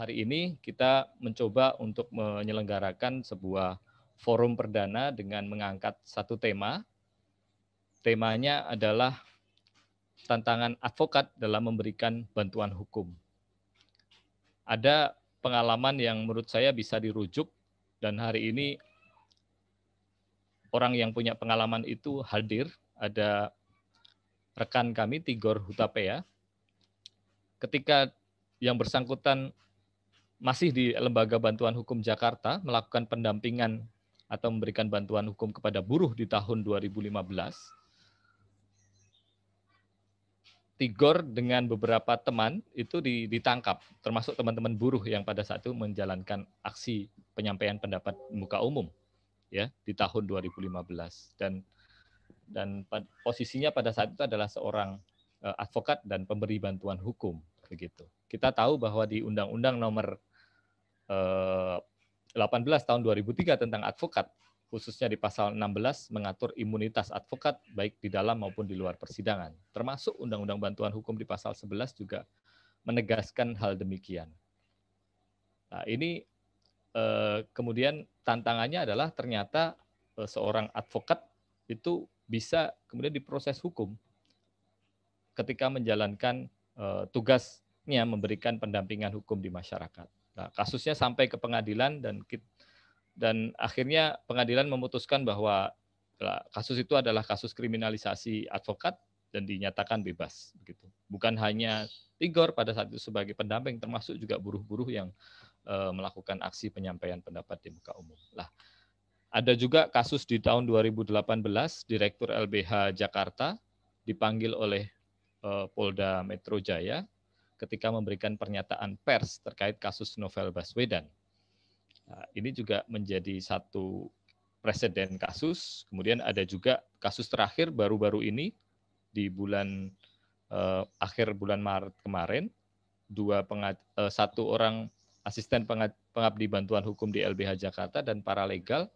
hari ini kita mencoba untuk menyelenggarakan sebuah forum perdana dengan mengangkat satu tema. Temanya adalah tantangan advokat dalam memberikan bantuan hukum. Ada pengalaman yang menurut saya bisa dirujuk dan hari ini orang yang punya pengalaman itu hadir. Ada rekan kami Tigor Hutapea. Ketika yang bersangkutan masih di Lembaga Bantuan Hukum Jakarta melakukan pendampingan atau memberikan bantuan hukum kepada buruh di tahun 2015, Tigor dengan beberapa teman itu ditangkap, termasuk teman-teman buruh yang pada saat itu menjalankan aksi penyampaian pendapat di muka umum ya di tahun 2015 dan posisinya pada saat itu adalah seorang advokat dan pemberi bantuan hukum begitu. Kita tahu bahwa di Undang-Undang Nomor 18 tahun 2003 tentang advokat, khususnya di pasal 16 mengatur imunitas advokat baik di dalam maupun di luar persidangan. Termasuk Undang-Undang Bantuan Hukum di pasal 11 juga menegaskan hal demikian. Nah, ini kemudian tantangannya adalah ternyata seorang advokat itu bisa kemudian diproses hukum ketika menjalankan tugasnya memberikan pendampingan hukum di masyarakat. Nah, kasusnya sampai ke pengadilan dan akhirnya pengadilan memutuskan bahwa kasus itu adalah kasus kriminalisasi advokat dan dinyatakan bebas begitu. Bukan hanya Tigor pada saat itu sebagai pendamping, termasuk juga buruh-buruh yang melakukan aksi penyampaian pendapat di muka umum. Lah, ada juga kasus di tahun 2018 Direktur LBH Jakarta dipanggil oleh Polda Metro Jaya ketika memberikan pernyataan pers terkait kasus Novel Baswedan. Nah, ini juga menjadi satu presiden kasus. Kemudian ada juga kasus terakhir baru-baru ini di akhir bulan Maret kemarin, satu orang asisten pengabdi bantuan hukum di LBH Jakarta dan paralegal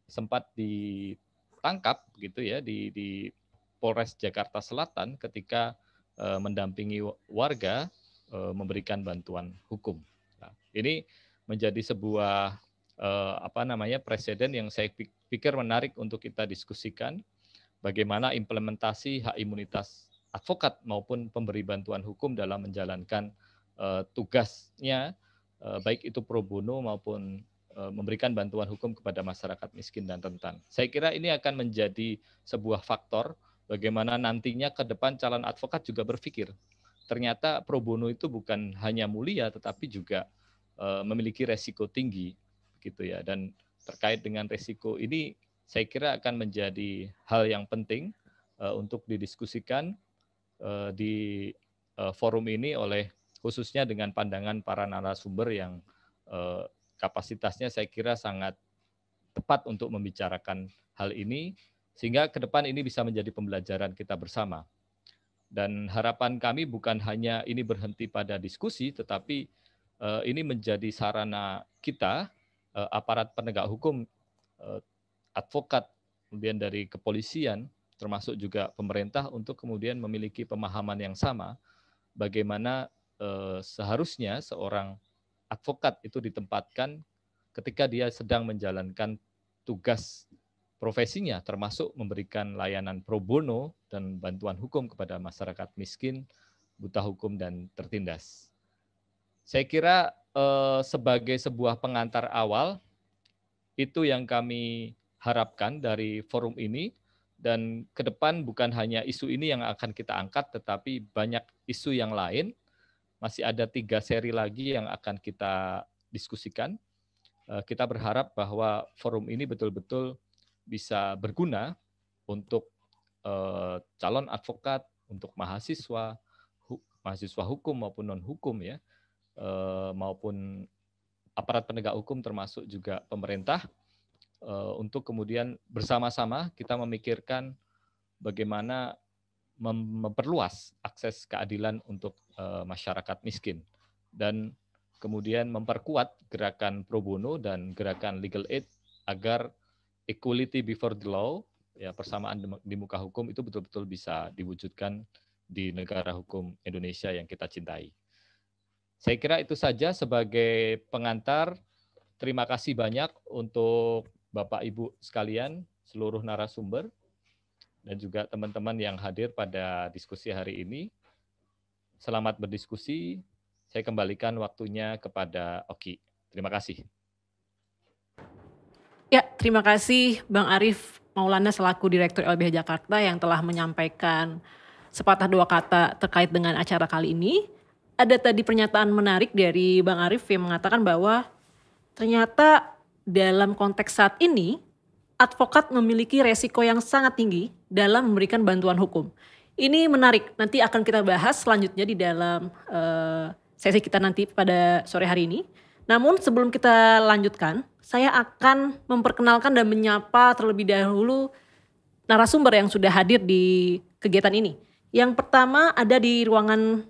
sempat ditangkap gitu ya di Polres Jakarta Selatan ketika mendampingi warga memberikan bantuan hukum. Nah, ini menjadi sebuah presiden yang saya pikir menarik untuk kita diskusikan bagaimana implementasi hak imunitas advokat maupun pemberi bantuan hukum dalam menjalankan tugasnya baik itu pro bono maupun memberikan bantuan hukum kepada masyarakat miskin dan rentan. Saya kira ini akan menjadi sebuah faktor bagaimana nantinya ke depan calon advokat juga berpikir ternyata pro bono itu bukan hanya mulia tetapi juga memiliki resiko tinggi gitu ya, dan terkait dengan resiko ini saya kira akan menjadi hal yang penting untuk didiskusikan di forum ini oleh khususnya dengan pandangan para narasumber yang kapasitasnya saya kira sangat tepat untuk membicarakan hal ini sehingga ke depan ini bisa menjadi pembelajaran kita bersama. Dan harapan kami bukan hanya ini berhenti pada diskusi, tetapi ini menjadi sarana kita, aparat penegak hukum, advokat, kemudian dari kepolisian, termasuk juga pemerintah untuk kemudian memiliki pemahaman yang sama bagaimana seharusnya seorang advokat itu ditempatkan ketika dia sedang menjalankan tugas profesinya, termasuk memberikan layanan pro bono dan bantuan hukum kepada masyarakat miskin, buta hukum, dan tertindas. Saya kira sebagai sebuah pengantar awal, itu yang kami harapkan dari forum ini, dan ke depan bukan hanya isu ini yang akan kita angkat, tetapi banyak isu yang lain. Masih ada 3 seri lagi yang akan kita diskusikan. Kita berharap bahwa forum ini betul-betul bisa berguna untuk calon advokat, untuk mahasiswa hukum maupun non hukum ya, maupun aparat penegak hukum termasuk juga pemerintah untuk kemudian bersama-sama kita memikirkan bagaimana memperluas akses keadilan untuk masyarakat miskin dan kemudian memperkuat gerakan pro bono dan gerakan legal aid agar equality before the law, ya persamaan di muka hukum itu betul-betul bisa diwujudkan di negara hukum Indonesia yang kita cintai. Saya kira itu saja sebagai pengantar. Terima kasih banyak untuk Bapak Ibu sekalian, seluruh narasumber, dan juga teman-teman yang hadir pada diskusi hari ini. Selamat berdiskusi. Saya kembalikan waktunya kepada Oki. Terima kasih. Ya, terima kasih Bang Arief Maulana selaku Direktur LBH Jakarta yang telah menyampaikan sepatah dua kata terkait dengan acara kali ini. Ada tadi pernyataan menarik dari Bang Arief yang mengatakan bahwa ternyata dalam konteks saat ini, advokat memiliki resiko yang sangat tinggi dalam memberikan bantuan hukum. Ini menarik, nanti akan kita bahas selanjutnya di dalam sesi kita nanti pada sore hari ini. Namun sebelum kita lanjutkan, saya akan memperkenalkan dan menyapa terlebih dahulu narasumber yang sudah hadir di kegiatan ini. Yang pertama ada di ruangan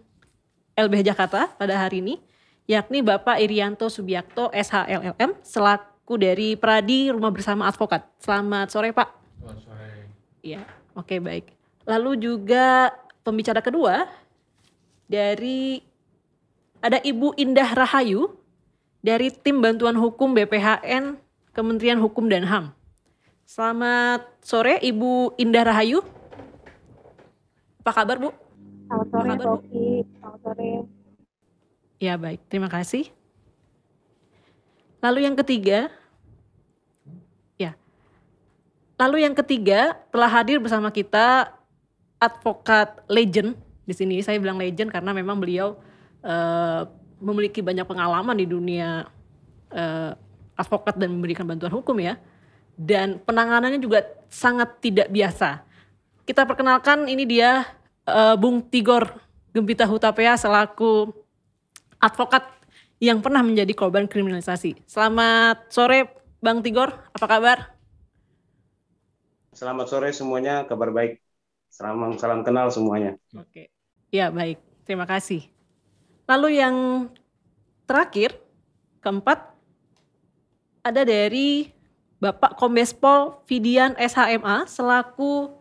LBH Jakarta pada hari ini, yakni Bapak Irianto Subiakto SHLLM selaku dari Pradi Rumah Bersama Advokat. Selamat sore Pak. Selamat sore. Iya, oke baik. Lalu juga pembicara kedua dari ada Ibu Indah Rahayu dari Tim Bantuan Hukum BPHN Kementerian Hukum dan HAM. Selamat sore Ibu Indah Rahayu. Apa kabar Bu? Selamat sore Apa kabar, Bu? Oki. Selamat sore. Ya baik, terima kasih. Lalu yang ketiga telah hadir bersama kita advokat legend. Di sini saya bilang legend karena memang beliau memiliki banyak pengalaman di dunia advokat dan memberikan bantuan hukum ya. Dan penanganannya juga sangat tidak biasa. Kita perkenalkan ini dia Bung Tigor Gempita Hutapea selaku advokat yang pernah menjadi korban kriminalisasi. Selamat sore Bang Tigor, apa kabar? Selamat sore semuanya, kabar baik. Salam kenal semuanya. Oke, ya baik, terima kasih. Lalu yang terakhir, keempat, ada dari Bapak Kombes Pol Fidian SHMA selaku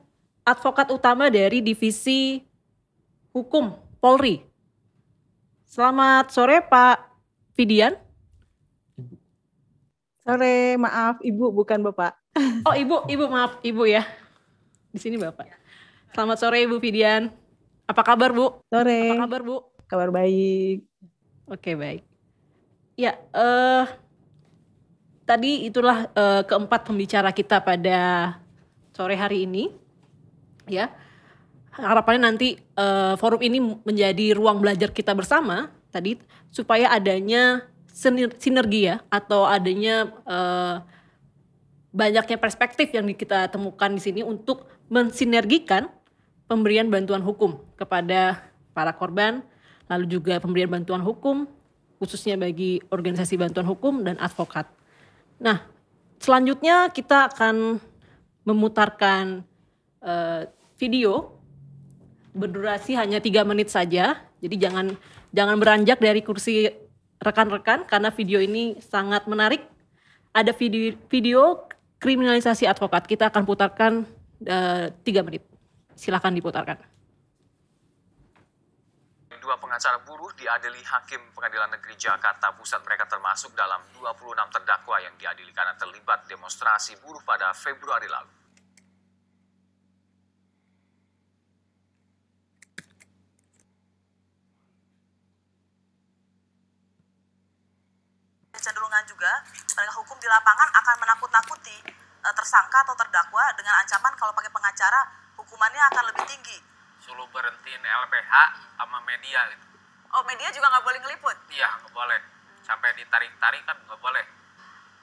advokat utama dari Divisi Hukum Polri. Selamat sore Pak Fidian. Sore, maaf Ibu bukan Bapak. Oh Ibu maaf Ibu ya. Di sini Bapak. Selamat sore Ibu Fidian. Apa kabar Bu? Sore. Apa kabar Bu? Kabar baik. Oke baik. Ya, tadi itulah keempat pembicara kita pada sore hari ini. Ya, harapannya nanti forum ini menjadi ruang belajar kita bersama tadi supaya adanya sinergi ya atau adanya banyaknya perspektif yang kita temukan di sini untuk mensinergikan pemberian bantuan hukum kepada para korban, lalu juga pemberian bantuan hukum khususnya bagi organisasi bantuan hukum dan advokat. Nah, selanjutnya kita akan memutarkan video berdurasi hanya 3 menit saja. Jadi jangan beranjak dari kursi rekan-rekan karena video ini sangat menarik. Ada video kriminalisasi advokat. Kita akan putarkan 3 menit. Silakan diputarkan. Dua pengacara buruh diadili Hakim Pengadilan Negeri Jakarta Pusat. Mereka termasuk dalam 26 terdakwa yang diadili karena terlibat demonstrasi buruh pada Februari lalu. Cenderungan juga penegak hukum di lapangan akan menakut-nakuti tersangka atau terdakwa dengan ancaman kalau pakai pengacara hukumannya akan lebih tinggi. Suruh berhentiin LBH sama media gitu. Oh, media juga nggak boleh ngeliput? Iya, nggak boleh. Sampai ditarik-tarik kan nggak boleh.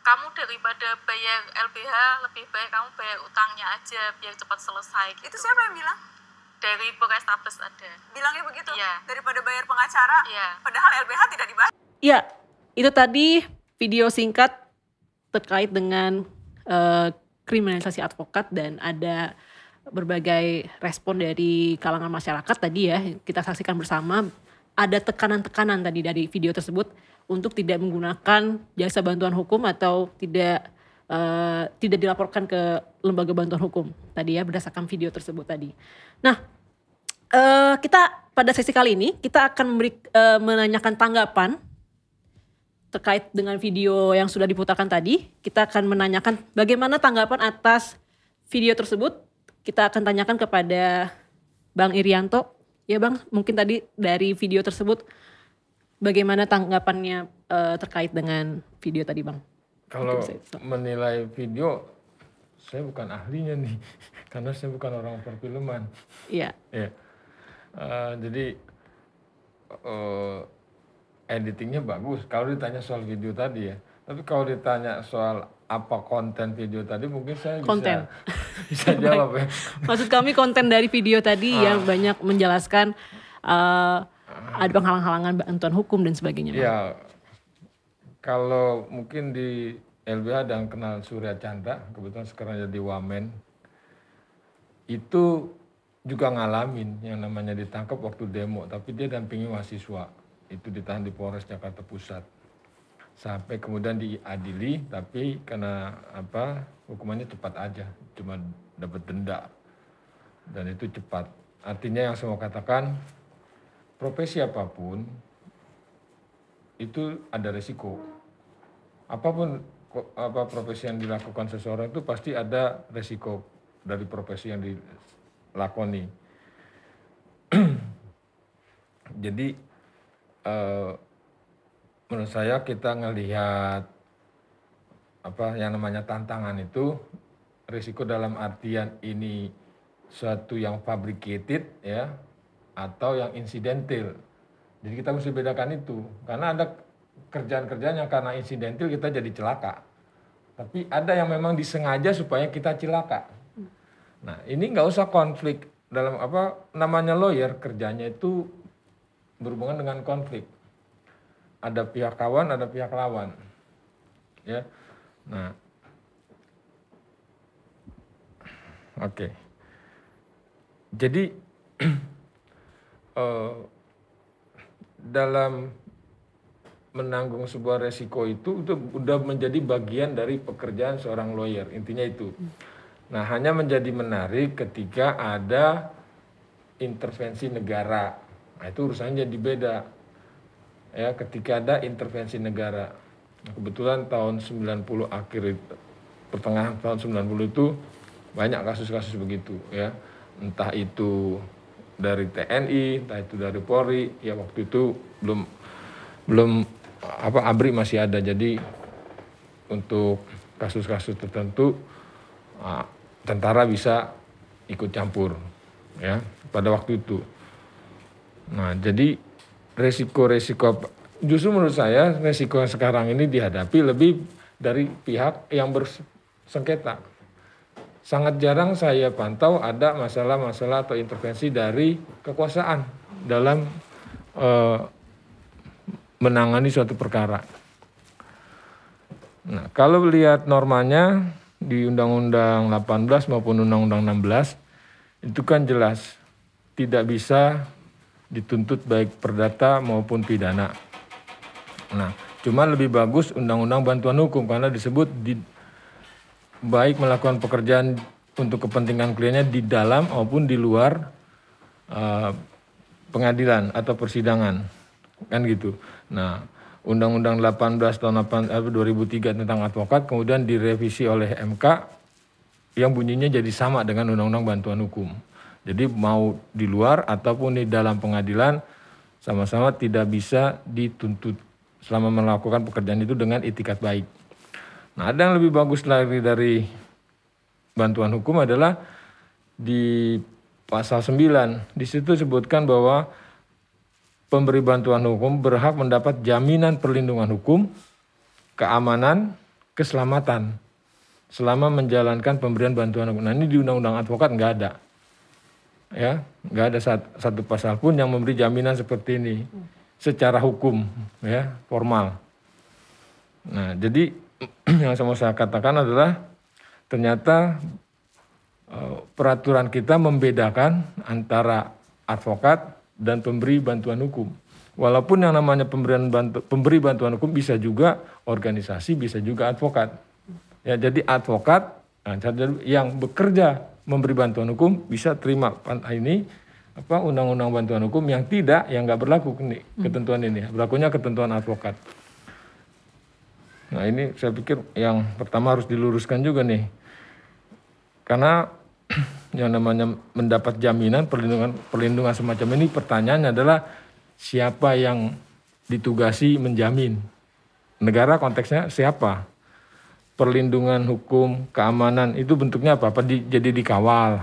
Kamu daripada bayar LBH, lebih baik kamu bayar utangnya aja biar cepat selesai gitu. Itu siapa yang bilang? Dari Polrestabes ada. Bilangnya begitu? Iya. Daripada bayar pengacara? Iya. Padahal LBH tidak dibayar. Ya, itu tadi video singkat terkait dengan kriminalisasi advokat dan ada berbagai respon dari kalangan masyarakat tadi ya. Kita saksikan bersama ada tekanan-tekanan tadi dari video tersebut untuk tidak menggunakan jasa bantuan hukum atau tidak dilaporkan ke lembaga bantuan hukum tadi ya berdasarkan video tersebut tadi. Nah, Kita pada sesi kali ini kita akan menanyakan tanggapan terkait dengan video yang sudah diputarkan tadi. Kita akan menanyakan bagaimana tanggapan atas video tersebut. Kita akan tanyakan kepada Bang Irianto. Ya Bang, mungkin tadi dari video tersebut bagaimana tanggapannya terkait dengan video tadi Bang? Kalau menilai video, saya bukan ahlinya nih, karena saya bukan orang perfilman. Iya. Ya. Jadi editingnya bagus. Kalau ditanya soal video tadi ya, tapi kalau ditanya soal apa konten video tadi, mungkin saya bisa jawab ya. Maksud kami konten dari video tadi yang banyak menjelaskan ada penghalang-halangan bantuan hukum dan sebagainya. Ya, kalau mungkin di LBH dan kenal Surya Chandra, kebetulan sekarang jadi Wamen, itu juga ngalamin yang namanya ditangkap waktu demo, tapi dia dampingi mahasiswa, itu ditahan di Polres Jakarta Pusat. Sampai kemudian diadili, tapi karena hukumannya cepat aja, cuma dapat denda, dan itu cepat. Artinya yang saya mau katakan, profesi apapun itu ada resiko. Apapun profesi yang dilakukan seseorang itu pasti ada resiko dari profesi yang dilakoni. Jadi menurut saya kita ngelihat yang namanya tantangan itu risiko dalam artian ini suatu yang fabricated ya atau yang incidental. Jadi kita mesti bedakan itu, karena ada kerjaan-kerjaan yang karena insidental kita jadi celaka. Tapi ada yang memang disengaja supaya kita celaka. Nah, ini nggak usah konflik dalam namanya lawyer, kerjanya itu berhubungan dengan konflik. Ada pihak kawan, ada pihak lawan. Ya. Nah. Oke. Jadi dalam menanggung sebuah resiko itu udah menjadi bagian dari pekerjaan seorang lawyer, intinya itu. Nah, hanya menjadi menarik ketika ada intervensi negara. Nah, itu urusannya jadi beda. Ya, ketika ada intervensi negara. Nah, kebetulan tahun 90 akhir, pertengahan tahun 90 itu banyak kasus-kasus begitu ya. Entah itu dari TNI, entah itu dari Polri, ya waktu itu belum ABRI masih ada, jadi untuk kasus-kasus tertentu tentara bisa ikut campur ya pada waktu itu. Nah, jadi resiko-resiko, justru menurut saya resiko yang sekarang ini dihadapi lebih dari pihak yang bersengketa. Sangat jarang saya pantau ada masalah-masalah atau intervensi dari kekuasaan dalam menangani suatu perkara. Nah, kalau lihat normanya di Undang-Undang 18 maupun Undang-Undang 16, itu kan jelas tidak bisa dituntut baik perdata maupun pidana. Nah, cuma lebih bagus Undang-Undang Bantuan Hukum karena disebut baik melakukan pekerjaan untuk kepentingan kliennya di dalam maupun di luar pengadilan atau persidangan, kan gitu. Nah, Undang-Undang 18 tahun 2003 tentang advokat kemudian direvisi oleh MK yang bunyinya jadi sama dengan Undang-Undang Bantuan Hukum. Jadi mau di luar ataupun di dalam pengadilan sama-sama tidak bisa dituntut selama melakukan pekerjaan itu dengan itikat baik. Nah, ada yang lebih bagus lagi dari bantuan hukum adalah di pasal 9. Di situ disebutkan bahwa pemberi bantuan hukum berhak mendapat jaminan perlindungan hukum, keamanan, keselamatan selama menjalankan pemberian bantuan hukum. Nah, ini di Undang-Undang Advokat nggak ada. Ya, nggak ada satu pasal pun yang memberi jaminan seperti ini secara hukum, ya, formal. Nah, jadi yang saya katakan adalah ternyata peraturan kita membedakan antara advokat dan pemberi bantuan hukum. Walaupun yang namanya pemberi bantuan hukum bisa juga organisasi, bisa juga advokat. Ya, jadi advokat yang bekerja memberi bantuan hukum bisa terima ini undang-undang bantuan hukum yang nggak berlaku ketentuan ini. Berlakunya ketentuan advokat. Nah ini saya pikir yang pertama harus diluruskan juga nih. Karena yang namanya mendapat jaminan perlindungan semacam ini, pertanyaannya adalah siapa yang ditugasi menjamin? Negara konteksnya siapa? Perlindungan hukum, keamanan itu bentuknya apa? Jadi dikawal?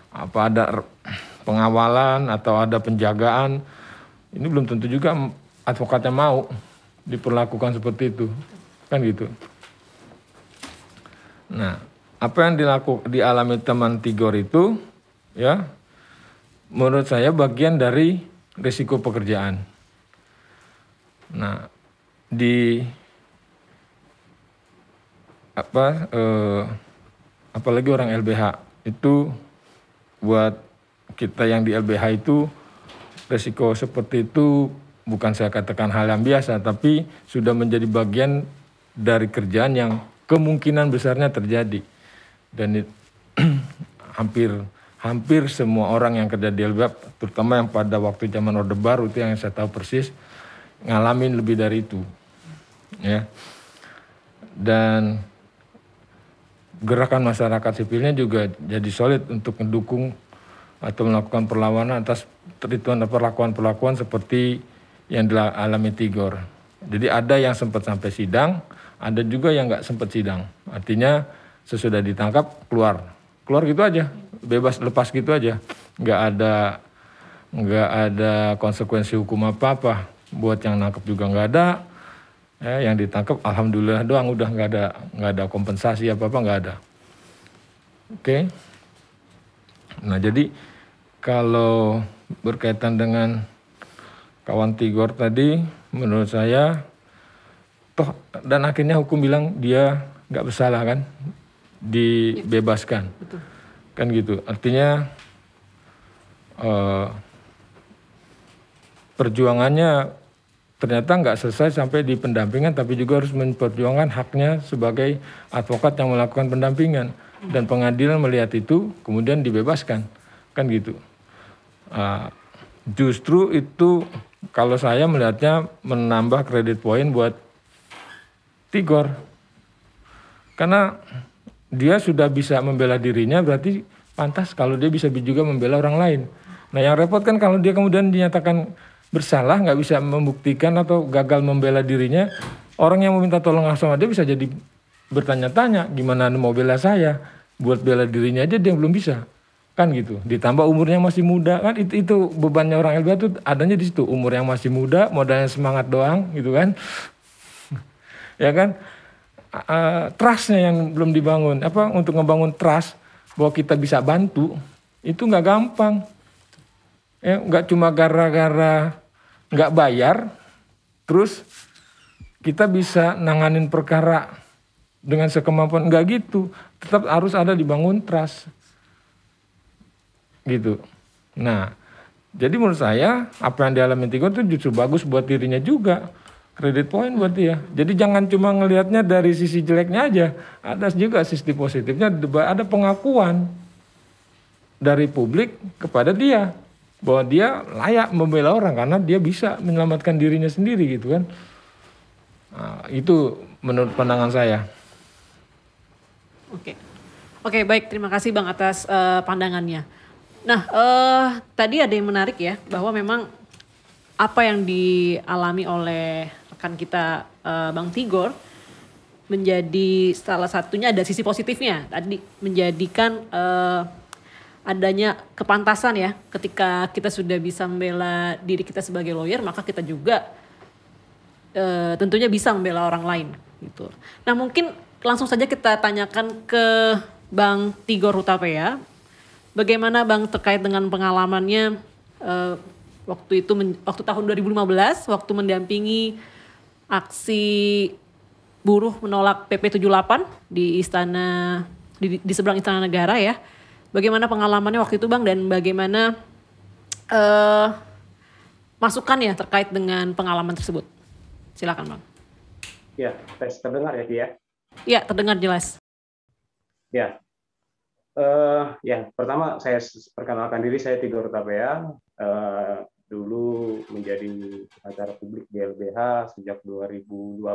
Apa ada pengawalan atau ada penjagaan? Ini belum tentu juga advokatnya mau diperlakukan seperti itu, kan gitu. Nah, apa yang dialami teman Tigor itu, ya, menurut saya bagian dari risiko pekerjaan. Nah, apalagi orang LBH itu, buat kita yang di LBH itu risiko seperti itu bukan saya katakan hal yang biasa, tapi sudah menjadi bagian dari kerjaan yang kemungkinan besarnya terjadi. Dan hampir semua orang yang kerja di LBH, terutama yang pada waktu zaman Orde Baru itu yang saya tahu persis, ngalamin lebih dari itu, ya. Dan gerakan masyarakat sipilnya juga jadi solid untuk mendukung atau melakukan perlawanan atas perlakuan seperti yang dialami Tigor. Jadi ada yang sempat sampai sidang, ada juga yang nggak sempat sidang. Artinya sesudah ditangkap keluar gitu aja, bebas lepas gitu aja, nggak ada konsekuensi hukum apa buat yang nangkep juga nggak ada, yang ditangkap alhamdulillah doang, udah nggak ada kompensasi apa nggak ada. Oke. Nah jadi kalau berkaitan dengan kawan Tigor tadi, menurut saya toh dan akhirnya hukum bilang dia nggak bersalah kan, dibebaskan. Betul. Kan gitu. Artinya perjuangannya ternyata nggak selesai sampai di pendampingan, tapi juga harus memperjuangkan haknya sebagai advokat yang melakukan pendampingan, dan pengadilan melihat itu kemudian dibebaskan, kan gitu. Justru itu kalau saya melihatnya menambah kredit poin buat Tigor, karena dia sudah bisa membela dirinya, berarti pantas kalau dia bisa juga membela orang lain. Nah yang repot kan kalau dia kemudian dinyatakan bersalah, nggak bisa membuktikan atau gagal membela dirinya, orang yang meminta tolong sama dia bisa jadi bertanya-tanya, gimana mau bela saya? Buat bela dirinya aja dia belum bisa, kan gitu. Ditambah umurnya masih muda, kan itu bebannya orang LBH tuh adanya di situ, umur yang masih muda, modalnya semangat doang, gitu kan? Ya kan? Trustnya yang belum dibangun. Untuk ngebangun trust bahwa kita bisa bantu itu nggak gampang. Ya, nggak cuma gara-gara nggak bayar, terus kita bisa nanganin perkara dengan sekemampuan, nggak gitu. Tetap harus ada dibangun trust, gitu. Nah, jadi menurut saya apa yang dialami Tigor itu justru bagus buat dirinya juga. Kredit poin buat dia. Jadi jangan cuma ngelihatnya dari sisi jeleknya aja. Ada juga sisi positifnya, ada pengakuan dari publik kepada dia bahwa dia layak membela orang karena dia bisa menyelamatkan dirinya sendiri, gitu kan. Nah, itu menurut pandangan saya. Oke, baik, terima kasih Bang atas pandangannya. Nah, tadi ada yang menarik ya, bahwa memang apa yang dialami oleh rekan kita Bang Tigor menjadi salah satunya, ada sisi positifnya tadi, menjadikan adanya kepantasan ya, ketika kita sudah bisa membela diri kita sebagai lawyer, maka kita juga tentunya bisa membela orang lain gitu. Nah mungkin langsung saja kita tanyakan ke Bang Tigor Hutapea, bagaimana Bang terkait dengan pengalamannya waktu tahun 2015 waktu mendampingi aksi buruh menolak PP 78 di istana di seberang Istana Negara ya. Bagaimana pengalamannya waktu itu Bang, dan bagaimana masukan ya terkait dengan pengalaman tersebut? Silakan Bang. Ya, tes terdengar ya, Ki ya? Ya, terdengar jelas. Ya. Ya, pertama saya perkenalkan diri, saya Tigor Tapea, dulu menjadi pengacara publik di LBH sejak 2012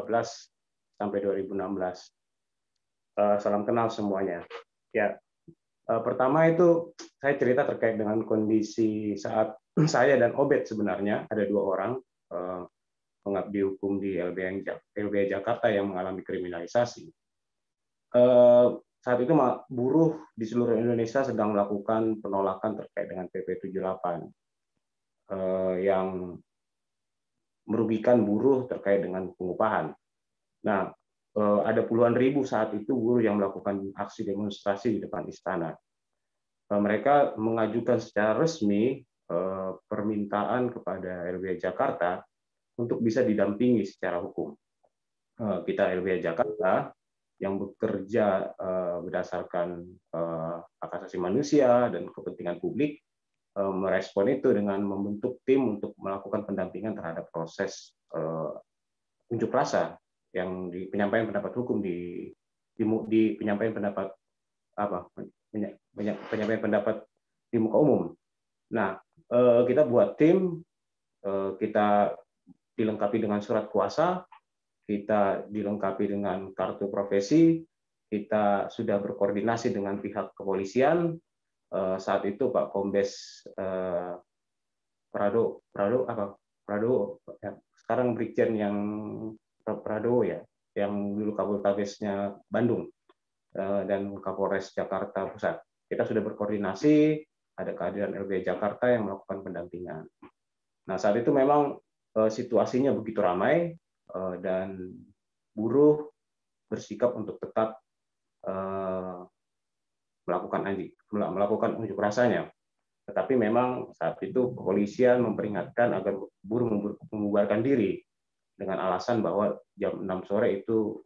sampai 2016. Salam kenal semuanya. Ya, pertama itu saya cerita terkait dengan kondisi saat saya dan Obed sebenarnya ada 2 orang pengabdi hukum di LBH Jakarta yang mengalami kriminalisasi. Saat itu buruh di seluruh Indonesia sedang melakukan penolakan terkait dengan PP 78 yang merugikan buruh terkait dengan pengupahan. Nah, ada puluhan ribu saat itu buruh yang melakukan aksi demonstrasi di depan istana. Mereka mengajukan secara resmi permintaan kepada LBH Jakarta untuk bisa didampingi secara hukum. Kita LBH Jakarta yang bekerja berdasarkan hak asasi manusia dan kepentingan publik merespon itu dengan membentuk tim untuk melakukan pendampingan terhadap proses unjuk rasa yang di penyampaian pendapat hukum di penyampaian pendapat penyampaian pendapat di muka umum. Nah, kita buat tim, kita dilengkapi dengan surat kuasa, kita dilengkapi dengan kartu profesi, kita sudah berkoordinasi dengan pihak kepolisian. Saat itu Pak Kombes Prado ya, sekarang Brigjen yang Prado ya, yang dulu Kapolresnya Bandung dan Kapolres Jakarta Pusat. Kita sudah berkoordinasi, ada kehadiran LBH Jakarta yang melakukan pendampingan. Nah, saat itu memang situasinya begitu ramai dan buruh bersikap untuk tetap melakukan unjuk rasanya. Tetapi memang saat itu kepolisian memperingatkan agar buruh membubarkan diri dengan alasan bahwa jam 6 sore itu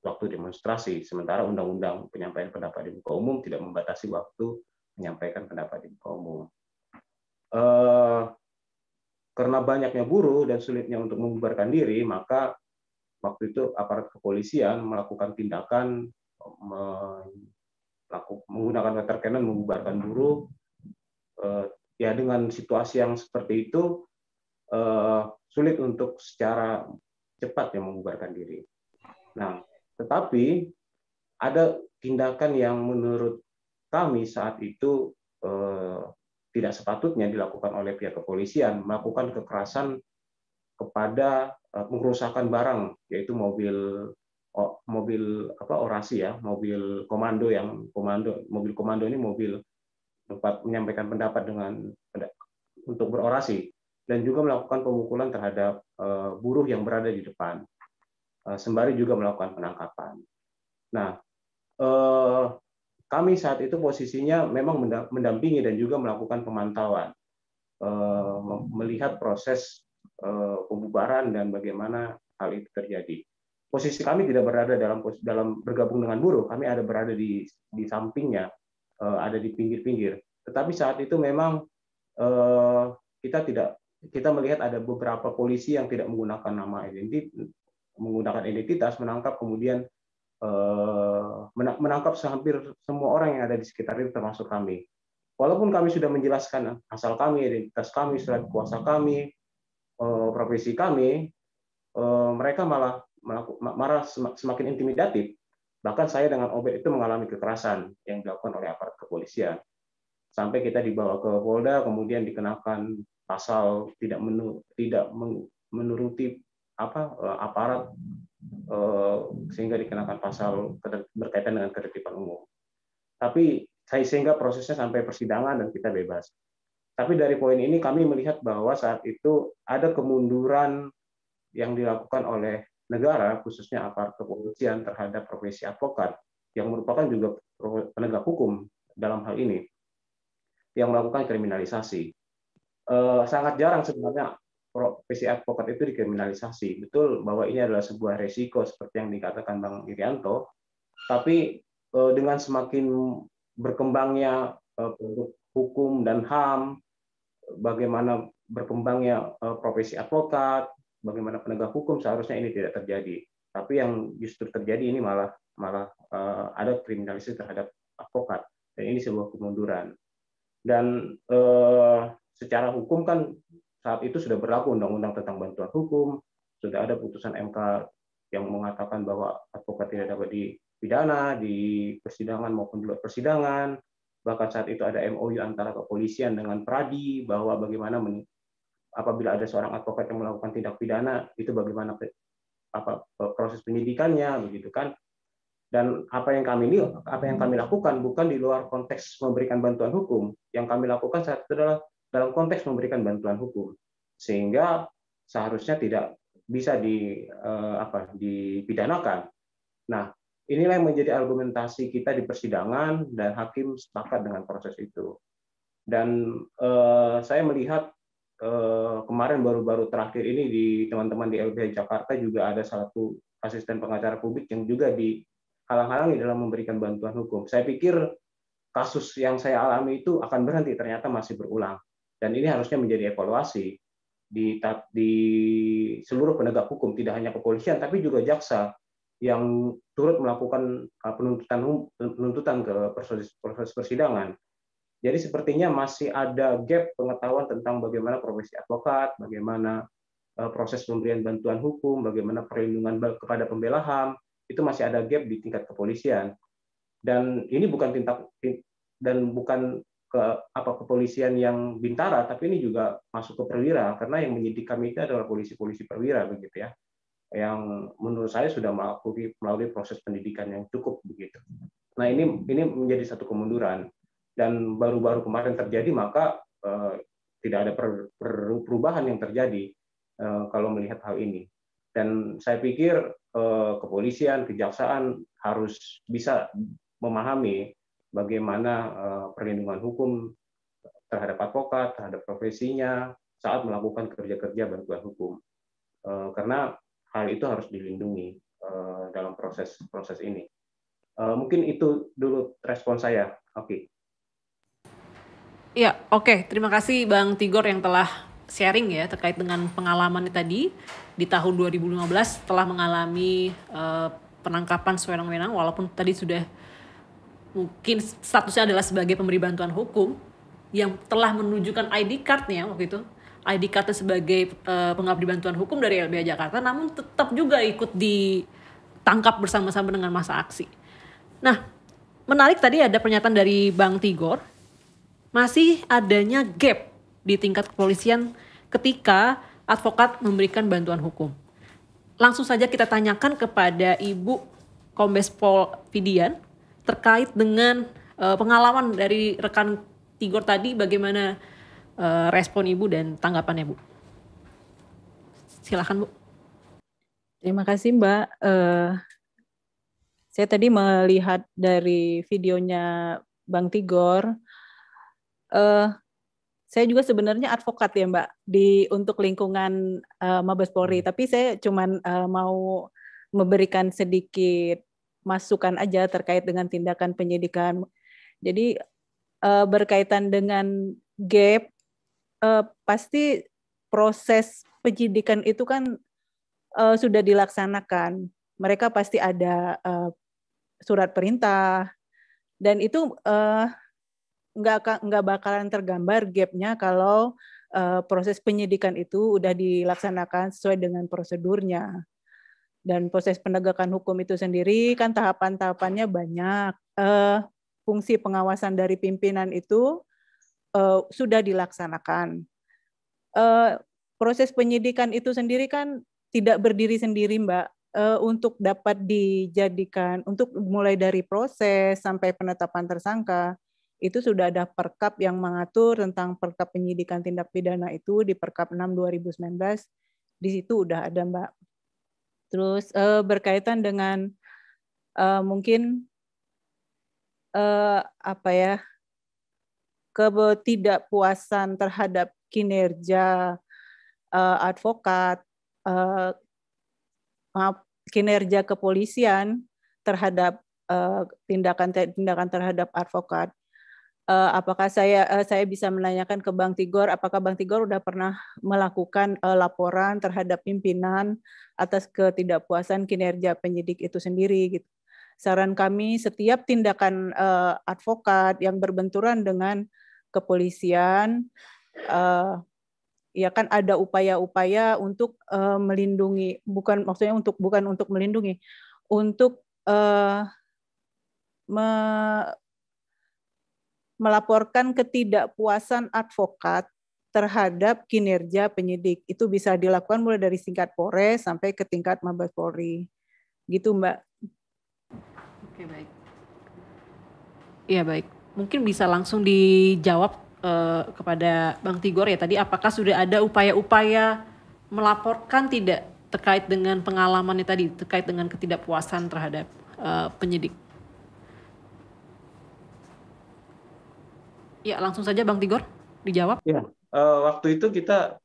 waktu demonstrasi, sementara Undang-Undang Penyampaian Pendapat di Muka Umum tidak membatasi waktu menyampaikan pendapat di muka umum. Karena banyaknya buruh dan sulitnya untuk membubarkan diri, maka waktu itu aparat kepolisian melakukan tindakan menggunakan water cannon membubarkan buruh. Ya, dengan situasi yang seperti itu sulit untuk secara cepat yang membubarkan diri. Nah, tetapi ada tindakan yang menurut kami saat itu tidak sepatutnya dilakukan oleh pihak kepolisian, melakukan kekerasan kepada pengerusakan barang, yaitu mobil orasi ya, mobil komando mobil komando ini mobil tempat menyampaikan pendapat untuk berorasi, dan juga melakukan pemukulan terhadap buruh yang berada di depan, sembari juga melakukan penangkapan. Nah, kami saat itu posisinya memang mendampingi dan juga melakukan pemantauan, melihat proses pembubaran dan bagaimana hal itu terjadi. Posisi kami tidak berada dalam bergabung dengan buruh, kami berada di sampingnya, ada di pinggir-pinggir. Tetapi saat itu memang kita melihat ada beberapa polisi yang tidak menggunakan nama identitas, menangkap kemudian menangkap hampir semua orang yang ada di sekitar itu, termasuk kami. Walaupun kami sudah menjelaskan asal kami, identitas kami, surat kuasa kami, profesi kami, mereka malah semakin intimidatif. Bahkan saya dengan Obed itu mengalami kekerasan yang dilakukan oleh aparat kepolisian. Sampai kita dibawa ke Polda, kemudian dikenakan pasal tidak menuruti aparat, sehingga dikenakan pasal berkaitan dengan ketertiban umum. Tapi sehingga prosesnya sampai persidangan dan kita bebas. Tapi dari poin ini kami melihat bahwa saat itu ada kemunduran yang dilakukan oleh negara, khususnya aparat kepolisian terhadap profesi advokat, yang merupakan juga penegak hukum dalam hal ini, yang melakukan kriminalisasi. Sangat jarang sebenarnya profesi advokat itu dikriminalisasi. Betul bahwa ini adalah sebuah resiko seperti yang dikatakan Bang Irianto, tapi dengan semakin berkembangnya hukum dan HAM, bagaimana berkembangnya profesi advokat, bagaimana penegak hukum, seharusnya ini tidak terjadi. Tapi yang justru terjadi ini malah ada kriminalisasi terhadap advokat. Dan ini sebuah kemunduran. Dan secara hukum kan saat itu sudah berlaku undang-undang tentang bantuan hukum, sudah ada putusan MK yang mengatakan bahwa advokat tidak dapat dipidana di persidangan maupun di luar persidangan. Bahkan saat itu ada MOU antara kepolisian dengan Pradi bahwa bagaimana apabila ada seorang advokat yang melakukan tindak pidana itu bagaimana proses penyidikannya, begitu kan. Dan apa yang kami lakukan bukan di luar konteks memberikan bantuan hukum. Yang kami lakukan saat itu adalah dalam konteks memberikan bantuan hukum, sehingga seharusnya tidak bisa dipidanakan. Nah, inilah yang menjadi argumentasi kita di persidangan dan hakim sepakat dengan proses itu. Dan saya melihat kemarin baru-baru terakhir ini di teman-teman di LBH Jakarta juga ada salah satu asisten pengacara publik yang juga dihalang-halangi dalam memberikan bantuan hukum. Saya pikir kasus yang saya alami itu akan berhenti, ternyata masih berulang. Dan ini harusnya menjadi evaluasi di seluruh penegak hukum, tidak hanya kepolisian, tapi juga jaksa yang turut melakukan penuntutan ke proses persidangan. Jadi sepertinya masih ada gap pengetahuan tentang bagaimana profesi advokat, bagaimana proses pemberian bantuan hukum, bagaimana perlindungan kepada pembela HAM, itu masih ada gap di tingkat kepolisian. Dan ini bukan kepolisian yang bintara, tapi ini juga masuk ke perwira, karena yang menyidik kami itu adalah polisi-polisi perwira, begitu ya, yang menurut saya sudah melalui proses pendidikan yang cukup, begitu. Nah, ini menjadi satu kemunduran, dan baru-baru kemarin terjadi, maka tidak ada perubahan yang terjadi kalau melihat hal ini. Dan saya pikir kepolisian, kejaksaan harus bisa memahami bagaimana perlindungan hukum terhadap advokat, terhadap profesinya saat melakukan kerja-kerja bantuan hukum. Karena hal itu harus dilindungi dalam proses ini. Mungkin itu dulu respon saya. Oke. Ya, oke. Terima kasih Bang Tigor yang telah sharing ya terkait dengan pengalamannya tadi di tahun 2015 telah mengalami penangkapan sewenang-wenang, walaupun tadi sudah mungkin statusnya adalah sebagai pemberi bantuan hukum yang telah menunjukkan ID card-nya waktu itu, ID card-nya sebagai pengabdi bantuan hukum dari LBH Jakarta, namun tetap juga ikut ditangkap bersama-sama dengan massa aksi. Nah, menarik tadi ada pernyataan dari Bang Tigor, masih adanya gap di tingkat kepolisian ketika advokat memberikan bantuan hukum. Langsung saja kita tanyakan kepada Ibu Kombes Pol Fidian terkait dengan pengalaman dari rekan Tigor tadi, bagaimana respon Ibu dan tanggapannya, Bu? Silakan, Bu. Terima kasih, Mbak. Saya tadi melihat dari videonya Bang Tigor. Saya juga sebenarnya advokat ya, Mbak, untuk lingkungan Mabes Polri. Tapi saya cuman mau memberikan sedikit masukan aja terkait dengan tindakan penyidikan. Jadi berkaitan dengan gap, pasti proses penyidikan itu kan sudah dilaksanakan. Mereka pasti ada surat perintah, dan itu nggak bakalan tergambar gapnya kalau proses penyidikan itu udah dilaksanakan sesuai dengan prosedurnya. Dan proses penegakan hukum itu sendiri kan tahapan-tahapannya banyak. Fungsi pengawasan dari pimpinan itu sudah dilaksanakan. Proses penyidikan itu sendiri kan tidak berdiri sendiri, Mbak. Untuk dapat dijadikan, untuk mulai dari proses sampai penetapan tersangka, itu sudah ada Perkap yang mengatur tentang Perkap penyidikan tindak pidana itu di Perkap 6 2019. Di situ udah ada, Mbak. Terus berkaitan dengan mungkin ketidakpuasan terhadap kinerja advokat, kinerja kepolisian terhadap tindakan terhadap advokat. Apakah saya bisa menanyakan ke Bang Tigor, apakah Bang Tigor udah pernah melakukan laporan terhadap pimpinan atas ketidakpuasan kinerja penyidik itu sendiri gitu. saran kami setiap tindakan advokat yang berbenturan dengan kepolisian, ya kan ada upaya-upaya untuk melindungi, bukan untuk melindungi, untuk melaporkan ketidakpuasan advokat terhadap kinerja penyidik. Itu bisa dilakukan mulai dari tingkat Polres sampai ke tingkat Mabes Polri. Gitu, Mbak. Oke, baik. Iya, baik. Mungkin bisa langsung dijawab kepada Bang Tigor ya tadi, apakah sudah ada upaya-upaya melaporkan tidak terkait dengan pengalamannya tadi, terkait dengan ketidakpuasan terhadap penyidik? Ya, langsung saja Bang Tigor dijawab. Ya, waktu itu kita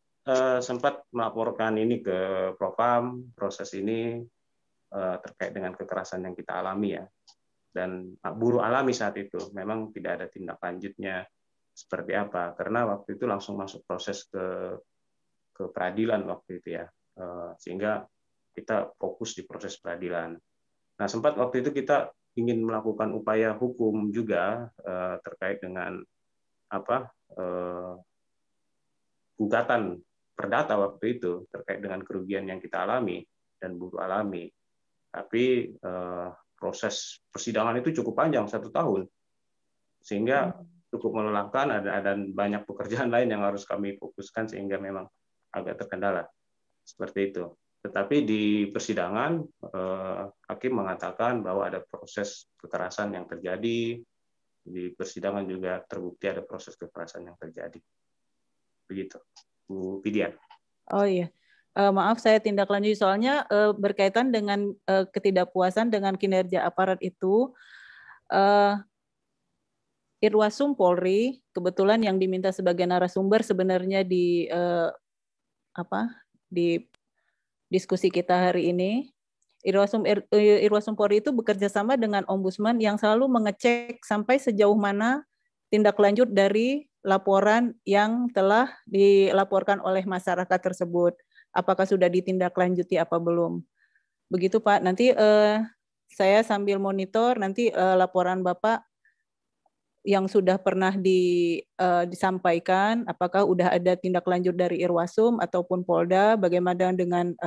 sempat melaporkan ini ke Propam, proses ini terkait dengan kekerasan yang kita alami ya. Dan buruh alami saat itu, memang tidak ada tindak lanjutnya seperti apa, karena waktu itu langsung masuk proses ke peradilan waktu itu ya, sehingga kita fokus di proses peradilan. Nah, sempat waktu itu kita ingin melakukan upaya hukum juga terkait dengan gugatan perdata waktu itu terkait dengan kerugian yang kita alami dan buruh alami. Tapi proses persidangan itu cukup panjang, 1 tahun, sehingga cukup melelahkan, dan banyak pekerjaan lain yang harus kami fokuskan sehingga memang agak terkendala seperti itu. Tetapi di persidangan hakim mengatakan bahwa ada proses kekerasan yang terjadi. Di persidangan juga terbukti ada proses kekerasan yang terjadi. Begitu, Bu Pidian. Oh iya, maaf saya tindak lanjut soalnya berkaitan dengan ketidakpuasan dengan kinerja aparat itu. Irwasum Polri kebetulan yang diminta sebagai narasumber sebenarnya di diskusi kita hari ini. Irwasum Polri itu bekerja sama dengan Ombudsman yang selalu mengecek sampai sejauh mana tindak lanjut dari laporan yang telah dilaporkan oleh masyarakat tersebut. Apakah sudah ditindaklanjuti apa belum? Begitu Pak, nanti saya sambil monitor nanti laporan Bapak yang sudah pernah disampaikan, apakah udah ada tindak lanjut dari Irwasum ataupun Polda, bagaimana dengan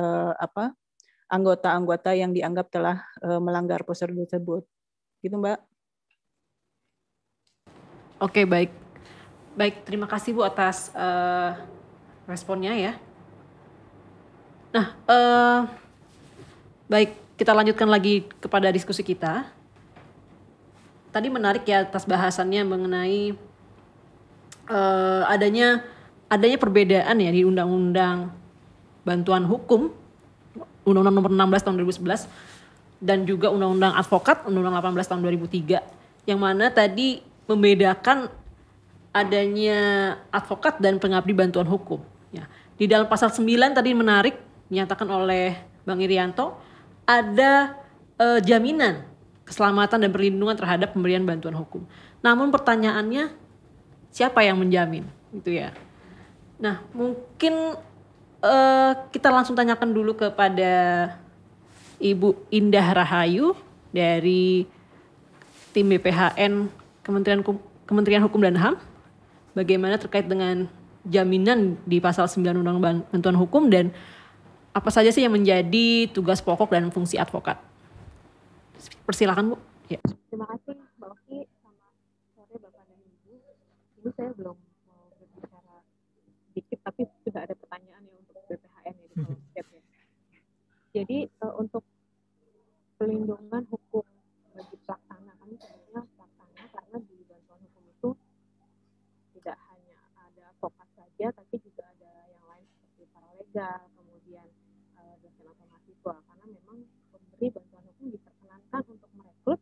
anggota-anggota yang dianggap telah melanggar prosedur tersebut. Gitu, Mbak. Oke, baik. Baik, terima kasih Bu atas responnya ya. Nah, baik, kita lanjutkan lagi kepada diskusi kita. Tadi menarik ya atas bahasannya mengenai adanya perbedaan ya di Undang-Undang Bantuan Hukum Undang-Undang Nomor 16 Tahun 2011 dan juga Undang-Undang Advokat Undang-Undang 18 Tahun 2003 yang mana tadi membedakan adanya advokat dan pengabdi bantuan hukum. Ya. Di dalam pasal 9 tadi menarik dinyatakan oleh Bang Irianto ada jaminan keselamatan dan perlindungan terhadap pemberian bantuan hukum. Namun pertanyaannya siapa yang menjamin gitu ya. Nah, mungkin kita langsung tanyakan dulu kepada Ibu Indah Rahayu dari tim BPHN Kementerian Hukum dan HAM. Bagaimana terkait dengan jaminan di pasal 9 Undang-Undang Bantuan Hukum dan apa saja sih yang menjadi tugas pokok dan fungsi advokat. Persilakan Bu. Ya. Terima kasih Mbak Oki, selamat sore Bapak dan Ibu. Ini saya belum mau berbicara dikit tapi sudah ada pertanyaan ya untuk BPHN ya di kolom chat ya. Jadi untuk pelindungan hukum bagi pelaksana, kami sebenarnya pelaksana karena di bantuan hukum itu tidak hanya ada advokat saja tapi juga ada yang lain seperti paralegal, kemudian dosen atau mahasiswa, karena memang pemberi bantuan hukum diperkenankan untuk merekrut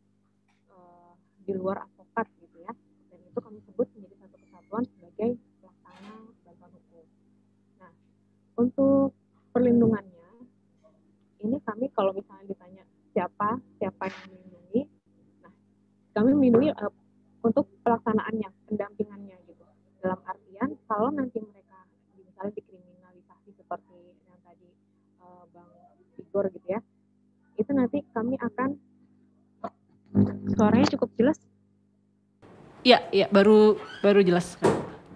di luar advokat gitu ya, dan itu kami sebut menjadi satu kesatuan sebagai pelaksana bantuan hukum. Nah, untuk perlindungannya ini kami kalau misalnya ditanya siapa yang melindungi, nah kami melindungi untuk pelaksanaannya, pendampingannya gitu, dalam artian kalau nanti mereka misalnya dikriminalisasi seperti yang tadi Bang Igor gitu ya, itu nanti kami akan Suaranya cukup jelas? Iya, baru jelas.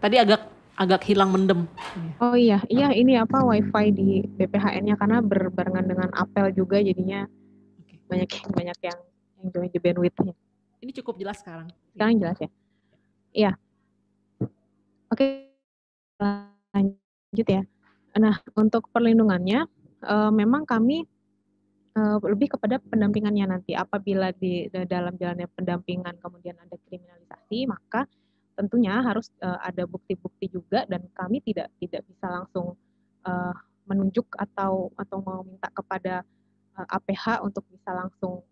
Tadi agak hilang mendem. Oh iya, ini apa wifi di BPHN-nya karena berbarengan dengan apel juga jadinya banyak yang join di bandwidth-nya. Ini cukup jelas sekarang. Sekarang jelas ya? Iya. Oke, lanjut ya. Nah, untuk perlindungannya memang kami lebih kepada pendampingannya nanti. Apabila di dalam jalannya pendampingan kemudian ada kriminalisasi, maka tentunya harus ada bukti-bukti juga dan kami tidak bisa langsung menunjuk atau meminta kepada APH untuk bisa langsung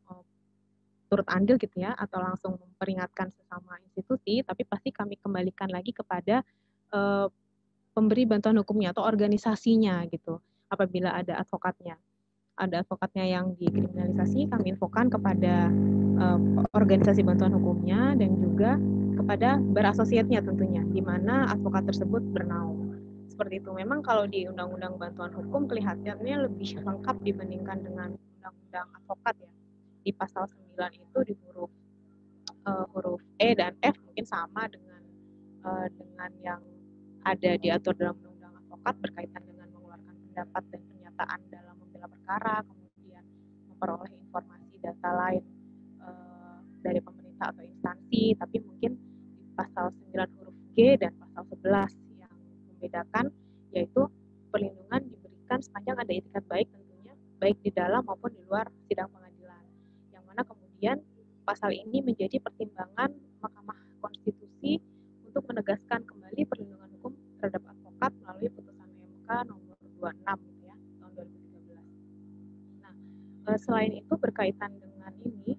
turut andil gitu ya, atau langsung memperingatkan sesama institusi, tapi pasti kami kembalikan lagi kepada pemberi bantuan hukumnya atau organisasinya gitu. Apabila ada advokatnya yang dikriminalisasi, kami infokan kepada organisasi bantuan hukumnya dan juga kepada berasosiatnya tentunya, di mana advokat tersebut bernaung. Seperti itu. Memang kalau di Undang-Undang Bantuan Hukum kelihatannya lebih lengkap dibandingkan dengan Undang-Undang Advokat ya. Di pasal 9 itu di huruf E dan F mungkin sama dengan yang ada diatur dalam Undang-Undang Advokat berkaitan dengan mengeluarkan pendapat dan pernyataan dalam membela perkara, kemudian memperoleh informasi data lain dari pemerintah atau instansi, tapi mungkin di pasal 9 huruf G dan pasal 11 yang membedakan, yaitu perlindungan diberikan sepanjang ada itikat baik tentunya, baik di dalam maupun di luar sidang pengadilan. Yang mana kemudian pasal ini menjadi pertimbangan Mahkamah Konstitusi untuk menegaskan kembali perlindungan hukum terhadap advokat melalui putusan MK nomor 26 gitu ya, tahun 2013. Nah, selain itu berkaitan dengan ini,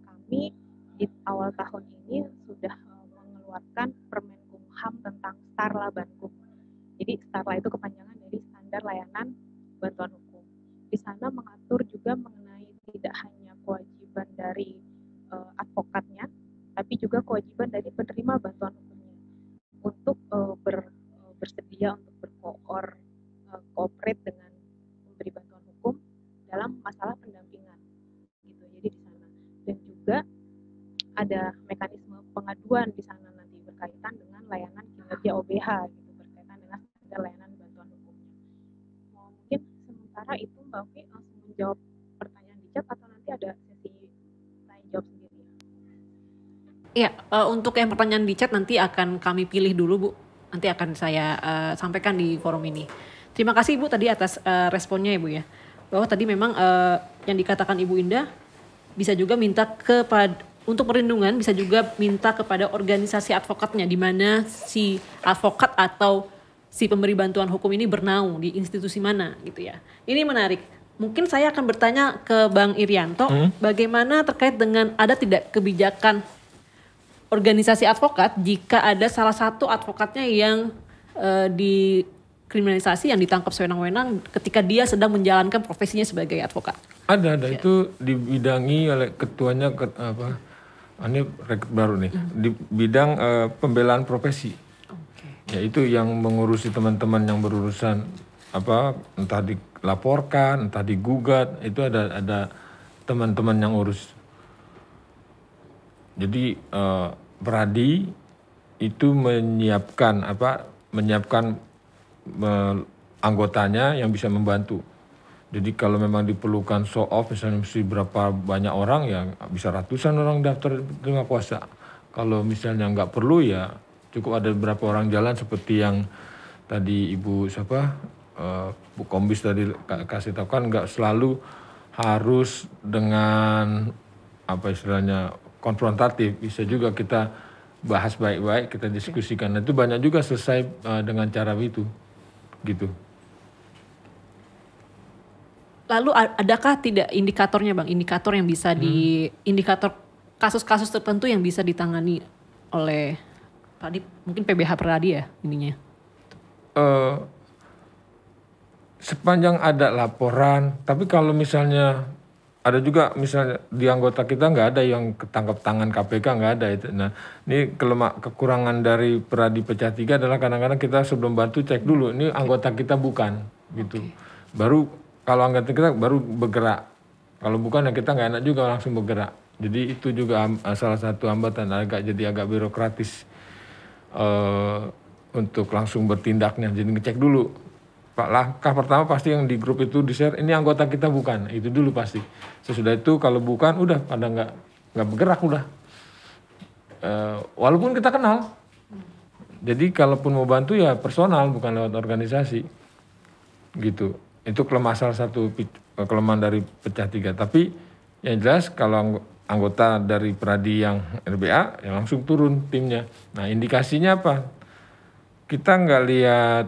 kami di awal tahun ini sudah mengeluarkan Permenkumham tentang Starla Bankum. Jadi Starla itu kepanjangan dari Standar Layanan Bantuan Hukum. Di sana mengatur juga mengenai tidak hanya kewajiban dari advokatnya, tapi juga kewajiban dari penerima bantuan hukumnya untuk bersedia untuk berkooperate dengan pemberi bantuan hukum dalam masalah pendampingan. Gitu. Jadi di sana. Dan juga ada mekanisme pengaduan di sana nanti berkaitan dengan layanan kinerja OBH gitu, berkaitan dengan standar layanan bantuan hukumnya. Mungkin sementara itu Mbak Oki langsung menjawab pertanyaan di chat atau nanti ada sesi tanya jawab sendiri? Iya, untuk yang pertanyaan di chat nanti akan kami pilih dulu Bu. Nanti akan saya sampaikan di forum ini. Terima kasih Ibu tadi atas responnya Ibu ya. Bahwa tadi memang yang dikatakan Ibu Indah bisa juga minta untuk perlindungan bisa juga minta kepada organisasi advokatnya, di mana si advokat atau si pemberi bantuan hukum ini bernaung di institusi mana gitu ya. Ini menarik. Mungkin saya akan bertanya ke Bang Irianto, bagaimana terkait dengan ada tidak kebijakan organisasi advokat jika ada salah satu advokatnya yang dikriminalisasi, yang ditangkap sewenang-wenang ketika dia sedang menjalankan profesinya sebagai advokat? Ada ya. Itu dibidangi oleh ketuanya ini rekrut baru nih, di bidang pembelaan profesi. Yaitu yang mengurusi teman-teman yang berurusan entah dilaporkan, entah digugat, itu ada teman-teman yang urus. Jadi Peradi itu menyiapkan anggotanya yang bisa membantu. Jadi kalau memang diperlukan show off, misalnya mesti berapa banyak orang, ya bisa ratusan orang daftar terima kuasa. Kalau misalnya nggak perlu, ya cukup ada beberapa orang jalan seperti yang tadi Ibu Bu Kombis tadi kasih tahu, kan nggak selalu harus dengan konfrontatif. Bisa juga kita bahas baik-baik, kita diskusikan. Nah, itu banyak juga selesai dengan cara itu, gitu. Lalu adakah tidak indikatornya Bang, indikator yang bisa indikator kasus-kasus tertentu yang bisa ditangani oleh tadi mungkin PBH Peradi ya ininya? Sepanjang ada laporan, tapi kalau misalnya ada juga misalnya di anggota kita nggak ada yang ketangkap tangan KPK, nggak ada itu. Nah, ini kekurangan dari Peradi Pecah 3 adalah kadang-kadang kita sebelum bantu cek dulu ini anggota kita bukan gitu. Baru kalau anggota kita baru bergerak. Kalau bukan ya kita nggak enak juga langsung bergerak. Jadi itu juga salah satu hambatan, jadi agak birokratis untuk langsung bertindaknya. Jadi ngecek dulu. Pak, langkah pertama pasti yang di grup itu di-share, ini anggota kita bukan, itu dulu pasti. Sesudah itu kalau bukan udah pada nggak bergerak udah. Walaupun kita kenal. Jadi kalaupun mau bantu ya personal bukan lewat organisasi. Gitu. Itu salah satu kelemahan dari pecah 3. Tapi yang jelas kalau anggota dari Pradi yang RBA ya langsung turun timnya. Nah indikasinya apa? Kita nggak lihat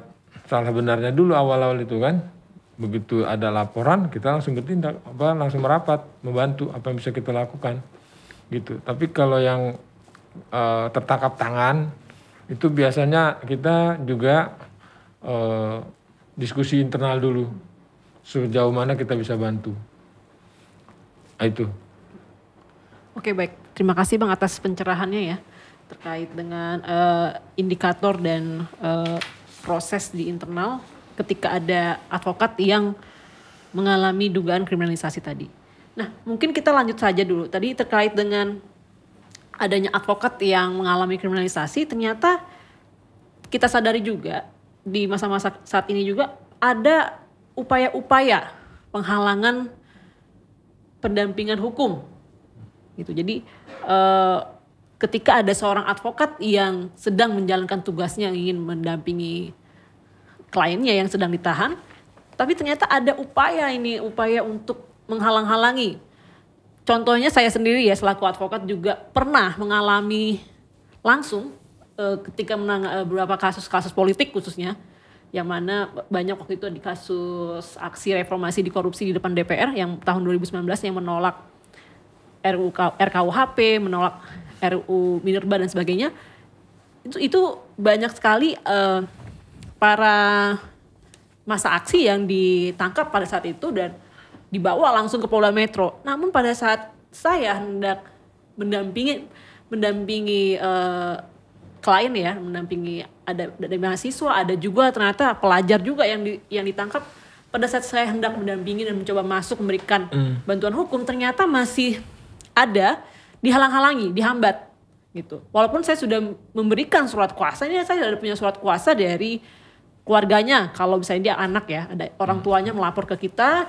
salah benarnya dulu awal-awal itu kan. Begitu ada laporan kita langsung bertindak, langsung merapat, membantu apa yang bisa kita lakukan. Gitu. Tapi kalau yang tertangkap tangan itu biasanya kita juga diskusi internal dulu sejauh mana kita bisa bantu. Itu. Oke, baik, terima kasih Bang atas pencerahannya ya terkait dengan indikator dan proses di internal ketika ada advokat yang mengalami dugaan kriminalisasi tadi. Nah, mungkin kita lanjut saja dulu. Tadi terkait dengan adanya advokat yang mengalami kriminalisasi, ternyata kita sadari juga di masa-masa saat ini juga ada upaya-upaya penghalangan pendampingan hukum. Gitu. Jadi ketika ada seorang advokat yang sedang menjalankan tugasnya ingin mendampingi kliennya yang sedang ditahan, tapi ternyata ada upaya untuk menghalang-halangi. Contohnya saya sendiri ya selaku advokat juga pernah mengalami langsung ketika beberapa kasus-kasus politik khususnya, yang mana banyak waktu itu di kasus aksi reformasi di korupsi di depan DPR yang tahun 2019 yang menolak RKUHP, menolak RUU Minerba dan sebagainya. Itu banyak sekali para massa aksi yang ditangkap pada saat itu dan dibawa langsung ke Polda Metro. Namun pada saat saya hendak mendampingi klien ya, mendampingi ada dari mahasiswa, ada juga ternyata pelajar juga yang ditangkap. Pada saat saya hendak mendampingi dan mencoba masuk memberikan bantuan hukum, ternyata masih ada dihalang-halangi, dihambat gitu. Walaupun saya sudah memberikan surat kuasa, ini saya sudah punya surat kuasa dari keluarganya. Kalau misalnya dia anak ya, ada orang tuanya melapor ke kita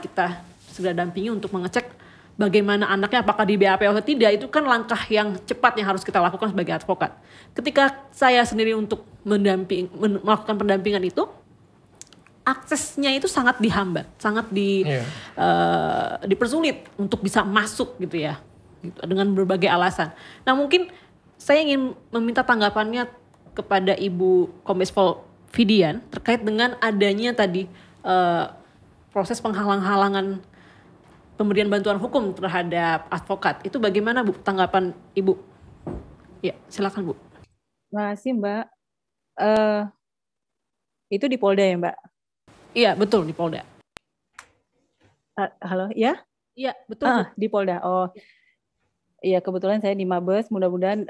segera dampingi untuk mengecek bagaimana anaknya apakah di BAP atau tidak. Itu kan langkah yang cepat yang harus kita lakukan sebagai advokat. Ketika saya sendiri untuk melakukan pendampingan itu, aksesnya itu sangat dihambat, sangat dipersulit untuk bisa masuk gitu ya, gitu, dengan berbagai alasan. Nah mungkin saya ingin meminta tanggapannya kepada Ibu Kombes Pol Fidian terkait dengan adanya tadi proses penghalang-halangan pemberian bantuan hukum terhadap advokat. Itu bagaimana Bu tanggapan Ibu? Ya, silakan Bu. Terima kasih Mbak. Itu di Polda ya Mbak? Iya, betul di Polda. Halo, ya? Iya, betul. Di Polda. Oh. Iya, kebetulan saya di Mabes, mudah-mudahan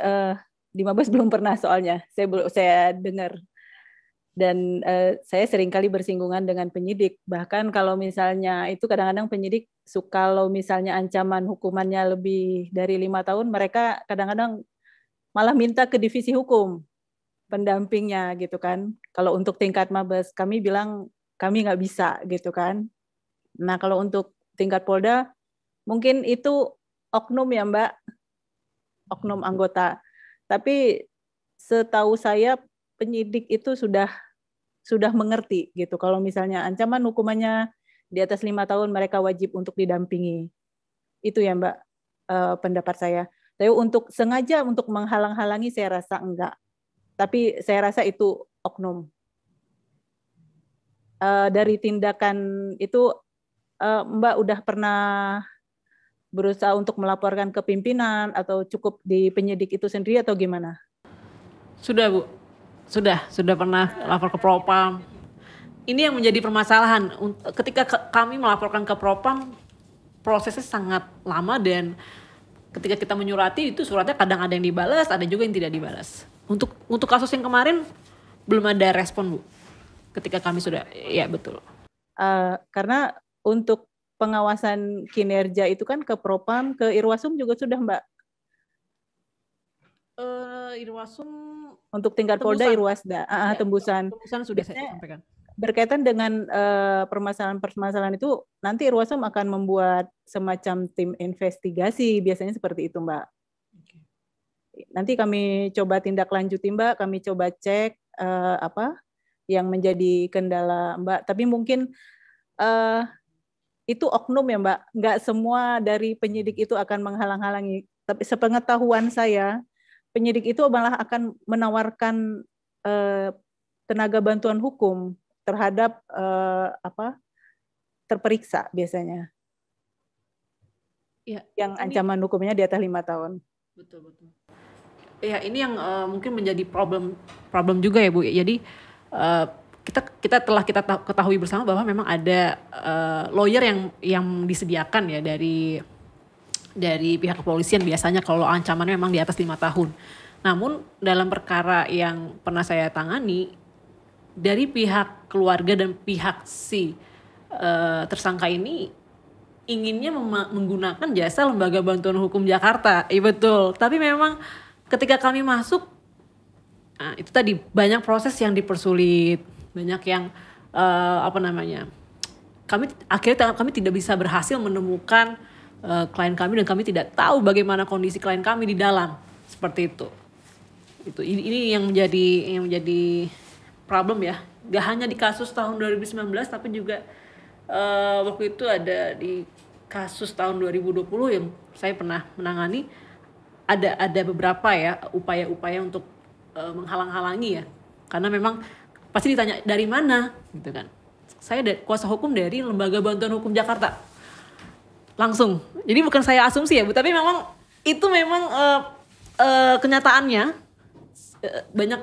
di Mabes belum pernah soalnya. Saya dengar. Dan saya seringkali bersinggungan dengan penyidik. Bahkan kalau misalnya itu kadang-kadang penyidik kalau misalnya ancaman hukumannya lebih dari 5 tahun, mereka kadang-kadang malah minta ke divisi hukum pendampingnya gitu kan. Kalau untuk tingkat Mabes kami bilang kami nggak bisa gitu kan. Nah kalau untuk tingkat Polda mungkin itu oknum ya Mbak, oknum anggota. Tapi setahu saya penyidik itu sudah mengerti gitu. Kalau misalnya ancaman hukumannya di atas 5 tahun mereka wajib untuk didampingi. Itu ya Mbak pendapat saya. Tapi untuk sengaja untuk menghalang-halangi saya rasa enggak. Tapi saya rasa itu oknum. Dari tindakan itu Mbak udah pernah berusaha untuk melaporkan ke pimpinan atau cukup di penyidik itu sendiri atau gimana? Sudah Bu. Sudah pernah lapor ke Propam. Ini yang menjadi permasalahan. Ketika kami melaporkan ke Propam, prosesnya sangat lama dan ketika kita menyurati itu suratnya kadang ada yang dibalas, ada juga yang tidak dibalas. Untuk kasus yang kemarin belum ada respon Bu. Ketika kami sudah, ya betul. Karena untuk pengawasan kinerja itu kan ke Propam, ke Irwasum juga sudah Mbak. Irwasum untuk tingkat Polda Irwasda, tembusan. Tembusan sudah saya sampaikan. Berkaitan dengan permasalahan-permasalahan itu, nanti Irwasum akan membuat semacam tim investigasi, biasanya seperti itu Mbak. Nanti kami coba tindak lanjuti Mbak, kami coba cek apa yang menjadi kendala Mbak. Tapi mungkin itu oknum ya Mbak, nggak semua dari penyidik itu akan menghalang-halangi. Tapi sepengetahuan saya, penyidik itu malah akan menawarkan tenaga bantuan hukum terhadap terperiksa biasanya. Ya, yang ancaman hukumnya di atas 5 tahun. Betul. Ya, ini yang mungkin menjadi problem juga ya Bu. Jadi kita telah ketahui bersama bahwa memang ada lawyer yang disediakan ya dari pihak kepolisian biasanya kalau ancamannya memang di atas 5 tahun. Namun dalam perkara yang pernah saya tangani, dari pihak keluarga dan pihak si tersangka ini inginnya menggunakan jasa Lembaga Bantuan Hukum Jakarta. Iya betul, tapi memang ketika kami masuk, nah, itu tadi banyak proses yang dipersulit, banyak yang akhirnya kami tidak bisa berhasil menemukan klien kami dan kami tidak tahu bagaimana kondisi klien kami di dalam, seperti itu. Ini yang menjadi problem ya. Gak hanya di kasus tahun 2019 tapi juga waktu itu ada di kasus tahun 2020 yang saya pernah menangani. Ada beberapa ya upaya-upaya untuk menghalang-halangi ya. Karena memang pasti ditanya dari mana gitu kan. Saya kuasa hukum dari Lembaga Bantuan Hukum Jakarta. Langsung. Jadi bukan saya asumsi ya Bu, tapi memang itu memang kenyataannya banyak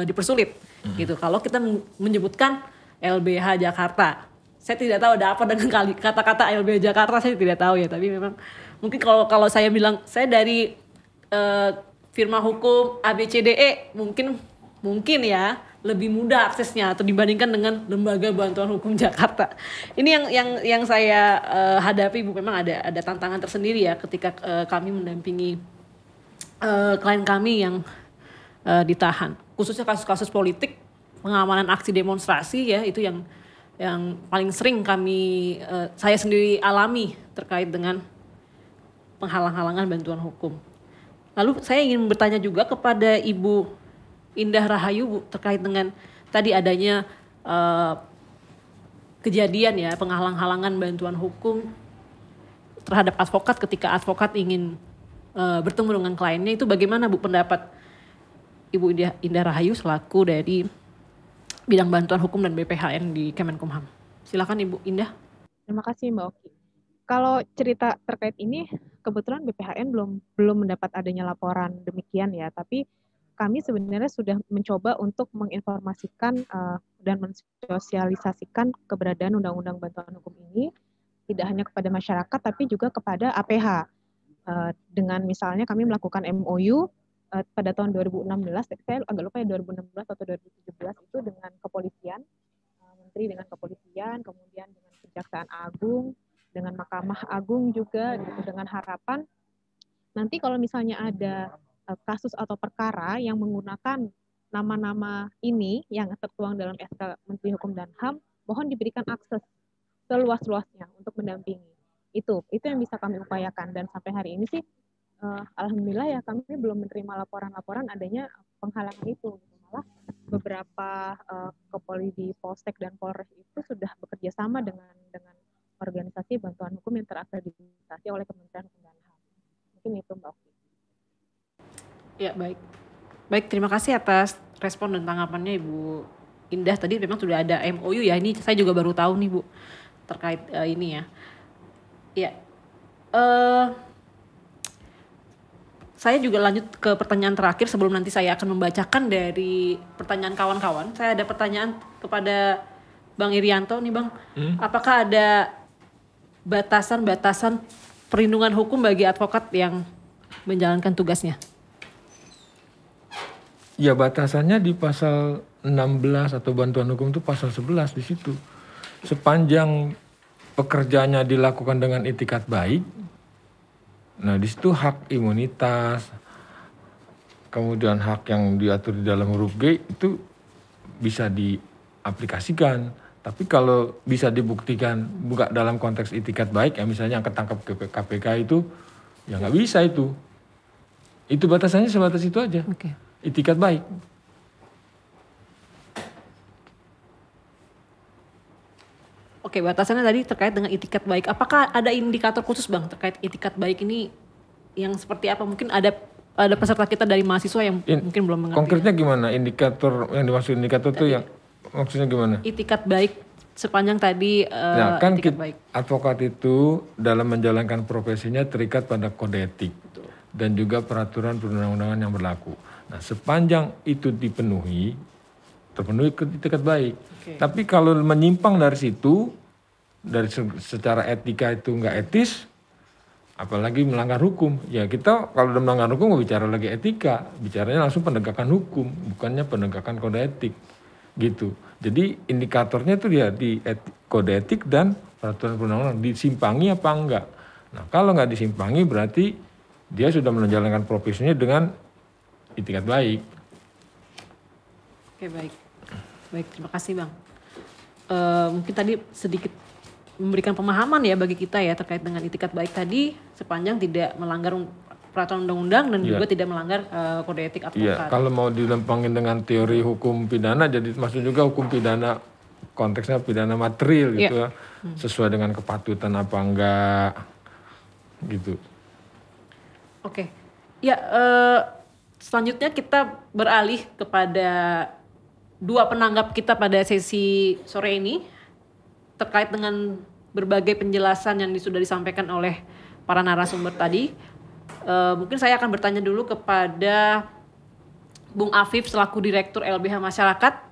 dipersulit gitu. Kalau kita menyebutkan LBH Jakarta, saya tidak tahu ada apa dengan kata-kata LBH Jakarta, saya tidak tahu ya. Tapi memang mungkin kalau saya bilang saya dari firma hukum ABCDE mungkin ya lebih mudah aksesnya atau dibandingkan dengan Lembaga Bantuan Hukum Jakarta. Ini yang saya hadapi Bu, memang ada tantangan tersendiri ya ketika kami mendampingi klien kami yang ditahan. Khususnya kasus-kasus politik, pengamanan aksi demonstrasi ya, itu yang paling sering saya sendiri alami terkait dengan penghalang-halangan bantuan hukum. Lalu saya ingin bertanya juga kepada Ibu Indah Rahayu Bu, terkait dengan tadi adanya kejadian ya penghalang-halangan bantuan hukum terhadap advokat ketika advokat ingin bertemu dengan kliennya, itu bagaimana Bu pendapat Ibu Indah Rahayu selaku dari bidang bantuan hukum dan BPHN di Kemenkumham? Silakan Ibu Indah. Terima kasih Mbak Oki. Kalau cerita terkait ini kebetulan BPHN belum mendapat adanya laporan demikian ya, tapi kami sebenarnya sudah mencoba untuk menginformasikan dan mensosialisasikan keberadaan Undang-Undang Bantuan Hukum ini tidak hanya kepada masyarakat tapi juga kepada APH. Dengan misalnya kami melakukan MOU pada tahun 2016, saya agak lupa ya 2016 atau 2017 itu dengan kepolisian, menteri dengan kepolisian, kemudian dengan Kejaksaan Agung, dengan Mahkamah Agung juga, gitu, dengan harapan nanti kalau misalnya ada kasus atau perkara yang menggunakan nama-nama ini yang tertuang dalam SK Menteri Hukum dan HAM, mohon diberikan akses seluas-luasnya untuk mendampingi. Itu yang bisa kami upayakan, dan sampai hari ini sih alhamdulillah ya kami belum menerima laporan-laporan adanya penghalangan itu. Malah beberapa Kapolri di Polsek dan Polres itu sudah bekerja sama dengan organisasi bantuan hukum yang terakreditasi oleh Kementerian Hukum dan HAM. Mungkin itu Mbak Oki. Ya, baik, terima kasih atas respon dan tanggapannya Ibu Indah. Tadi memang sudah ada MOU ya, ini saya juga baru tahu nih Bu terkait ini ya. Ya, saya juga lanjut ke pertanyaan terakhir sebelum nanti saya akan membacakan dari pertanyaan kawan-kawan. Saya ada pertanyaan kepada Bang Irianto nih Bang. Apakah ada batasan-batasan perlindungan hukum bagi advokat yang menjalankan tugasnya? Ya, batasannya di pasal 16 atau bantuan hukum itu pasal 11 di situ. Sepanjang pekerjaannya dilakukan dengan itikat baik, nah di situ hak imunitas, kemudian hak yang diatur di dalam huruf G itu bisa diaplikasikan. Tapi kalau bisa dibuktikan bukan dalam konteks itikat baik, ya misalnya yang ketangkap ke KPK itu, ya nggak bisa itu. Itu batasannya sebatas itu aja. Oke. Itikat baik. Oke, batasannya tadi terkait dengan itikat baik. Apakah ada indikator khusus Bang terkait itikat baik ini yang seperti apa? Mungkin ada peserta kita dari mahasiswa yang mungkin belum mengerti. Konkretnya gimana? Indikator yang dimaksud indikator itu yang maksudnya gimana? Itikat baik sepanjang tadi Nah, kan itikat baik. advokat itu dalam menjalankan profesinya terikat pada kode etik dan juga peraturan perundang-undangan yang berlaku. Nah, sepanjang itu terpenuhi itikat baik. Oke. Tapi kalau menyimpang dari situ, dari secara etika itu nggak etis, apalagi melanggar hukum. Ya kita kalau udah melanggar hukum nggak bicara lagi etika, bicaranya langsung penegakan hukum, bukannya penegakan kode etik, gitu. Jadi indikatornya itu dia di kode etik dan peraturan perundang-undangan, disimpangi apa enggak. Nah kalau nggak disimpangi berarti dia sudah menjalankan profesinya dengan itikat baik. Oke, baik. Baik, terima kasih Bang. Mungkin tadi sedikit memberikan pemahaman ya bagi kita ya terkait dengan itikat baik tadi sepanjang tidak melanggar peraturan undang-undang dan juga tidak melanggar kode etik advokat. Iya, kalau mau dilempangin dengan teori hukum pidana, jadi maksud juga hukum pidana konteksnya pidana material gitu ya, sesuai dengan kepatutan apa enggak gitu. Oke, ya selanjutnya kita beralih kepada dua penanggap kita pada sesi sore ini terkait dengan berbagai penjelasan yang sudah disampaikan oleh para narasumber tadi. Mungkin saya akan bertanya dulu kepada Bung Afif selaku Direktur LBH Masyarakat,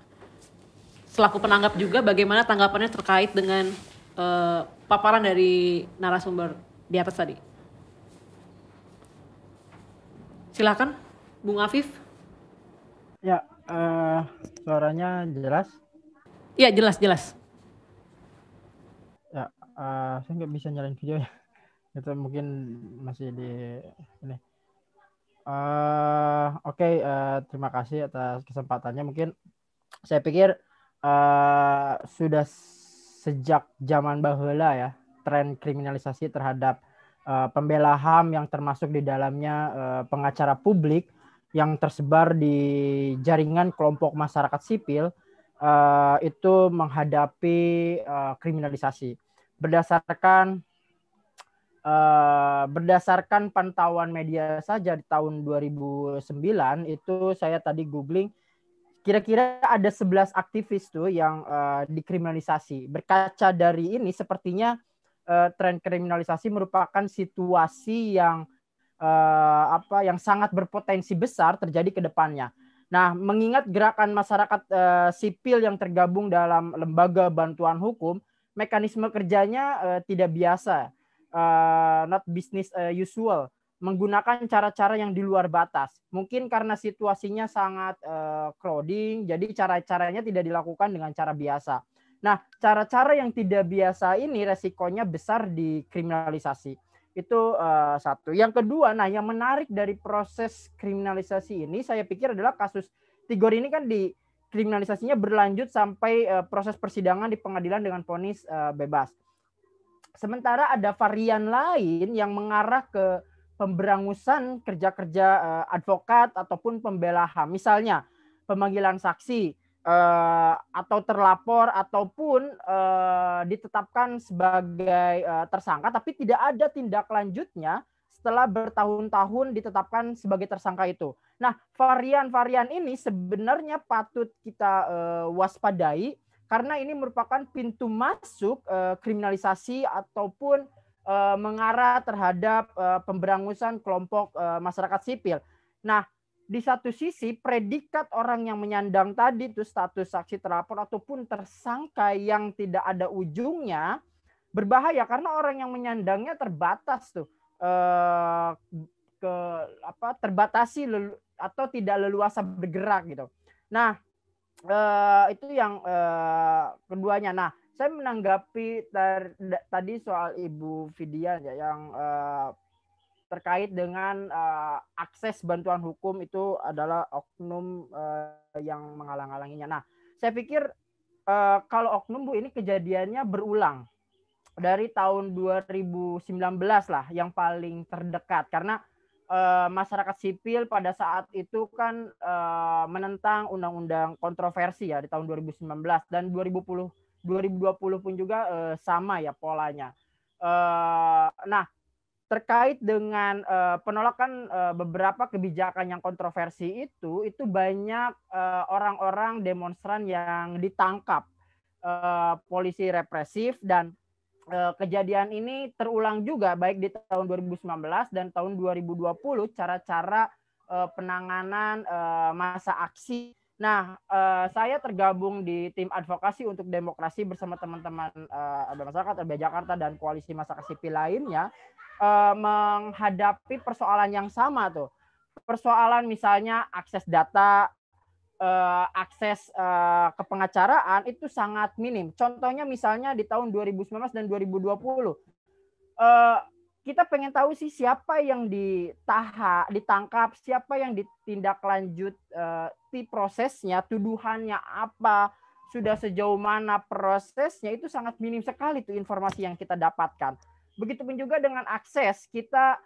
selaku penanggap juga bagaimana tanggapannya terkait dengan paparan dari narasumber di atas tadi. Silakan, Bung Afif. Ya, suaranya jelas? Iya, jelas. Ya, saya nggak bisa nyalain video ya. Itu mungkin masih di ini. Oke, terima kasih atas kesempatannya. Mungkin saya pikir sudah sejak zaman baheula ya tren kriminalisasi terhadap pembela HAM yang termasuk di dalamnya pengacara publik yang tersebar di jaringan kelompok masyarakat sipil itu menghadapi kriminalisasi berdasarkan pantauan media saja di tahun 2009 itu saya tadi googling kira-kira ada 11 aktivis tuh yang dikriminalisasi. Berkaca dari ini sepertinya tren kriminalisasi merupakan situasi yang yang sangat berpotensi besar terjadi ke depannya. Nah, mengingat gerakan masyarakat sipil yang tergabung dalam lembaga bantuan hukum, mekanisme kerjanya tidak biasa, not business usual, menggunakan cara-cara yang di luar batas. Mungkin karena situasinya sangat crowding, jadi cara-caranya tidak dilakukan dengan cara biasa. Nah, cara-cara yang tidak biasa ini resikonya besar dikriminalisasi. Itu satu. Yang kedua, nah yang menarik dari proses kriminalisasi ini saya pikir adalah kasus Tigor ini kan dikriminalisasinya berlanjut sampai proses persidangan di pengadilan dengan vonis bebas. Sementara ada varian lain yang mengarah ke pemberangusan kerja-kerja advokat ataupun pembela HAM. Misalnya pemanggilan saksi atau terlapor ataupun ditetapkan sebagai tersangka tapi tidak ada tindak lanjutnya setelah bertahun-tahun ditetapkan sebagai tersangka itu. Nah, varian-varian ini sebenarnya patut kita waspadai karena ini merupakan pintu masuk kriminalisasi ataupun mengarah terhadap pemberangusan kelompok masyarakat sipil. Nah, di satu sisi predikat orang yang menyandang tadi itu status saksi terlapor ataupun tersangka yang tidak ada ujungnya berbahaya karena orang yang menyandangnya terbatas tuh terbatasi atau tidak leluasa bergerak gitu. Nah, itu yang keduanya. Nah, saya menanggapi tadi soal Ibu Fidian ya, yang terkait dengan akses bantuan hukum itu adalah oknum yang menghalang-halanginya. Nah, saya pikir kalau oknum Bu ini kejadiannya berulang dari tahun 2019 lah yang paling terdekat, karena masyarakat sipil pada saat itu kan menentang undang-undang kontroversi ya di tahun 2019 dan 2020 pun juga sama ya polanya. Nah, terkait dengan penolakan beberapa kebijakan yang kontroversi itu banyak orang-orang demonstran yang ditangkap polisi represif, dan kejadian ini terulang juga baik di tahun 2019 dan tahun 2020 cara-cara penanganan masa aksi. Nah, saya tergabung di tim advokasi untuk demokrasi bersama teman-teman masyarakat LBH Jakarta dan koalisi masyarakat sipil lainnya menghadapi persoalan yang sama tuh. Persoalan misalnya akses data, akses ke pengacaraan itu sangat minim. Contohnya misalnya di tahun 2019 dan 2020 kita pengen tahu sih siapa yang ditangkap, siapa yang ditindaklanjuti prosesnya, tuduhannya apa, sudah sejauh mana prosesnya, itu sangat minim sekali tuh informasi yang kita dapatkan. Begitupun juga dengan akses, kita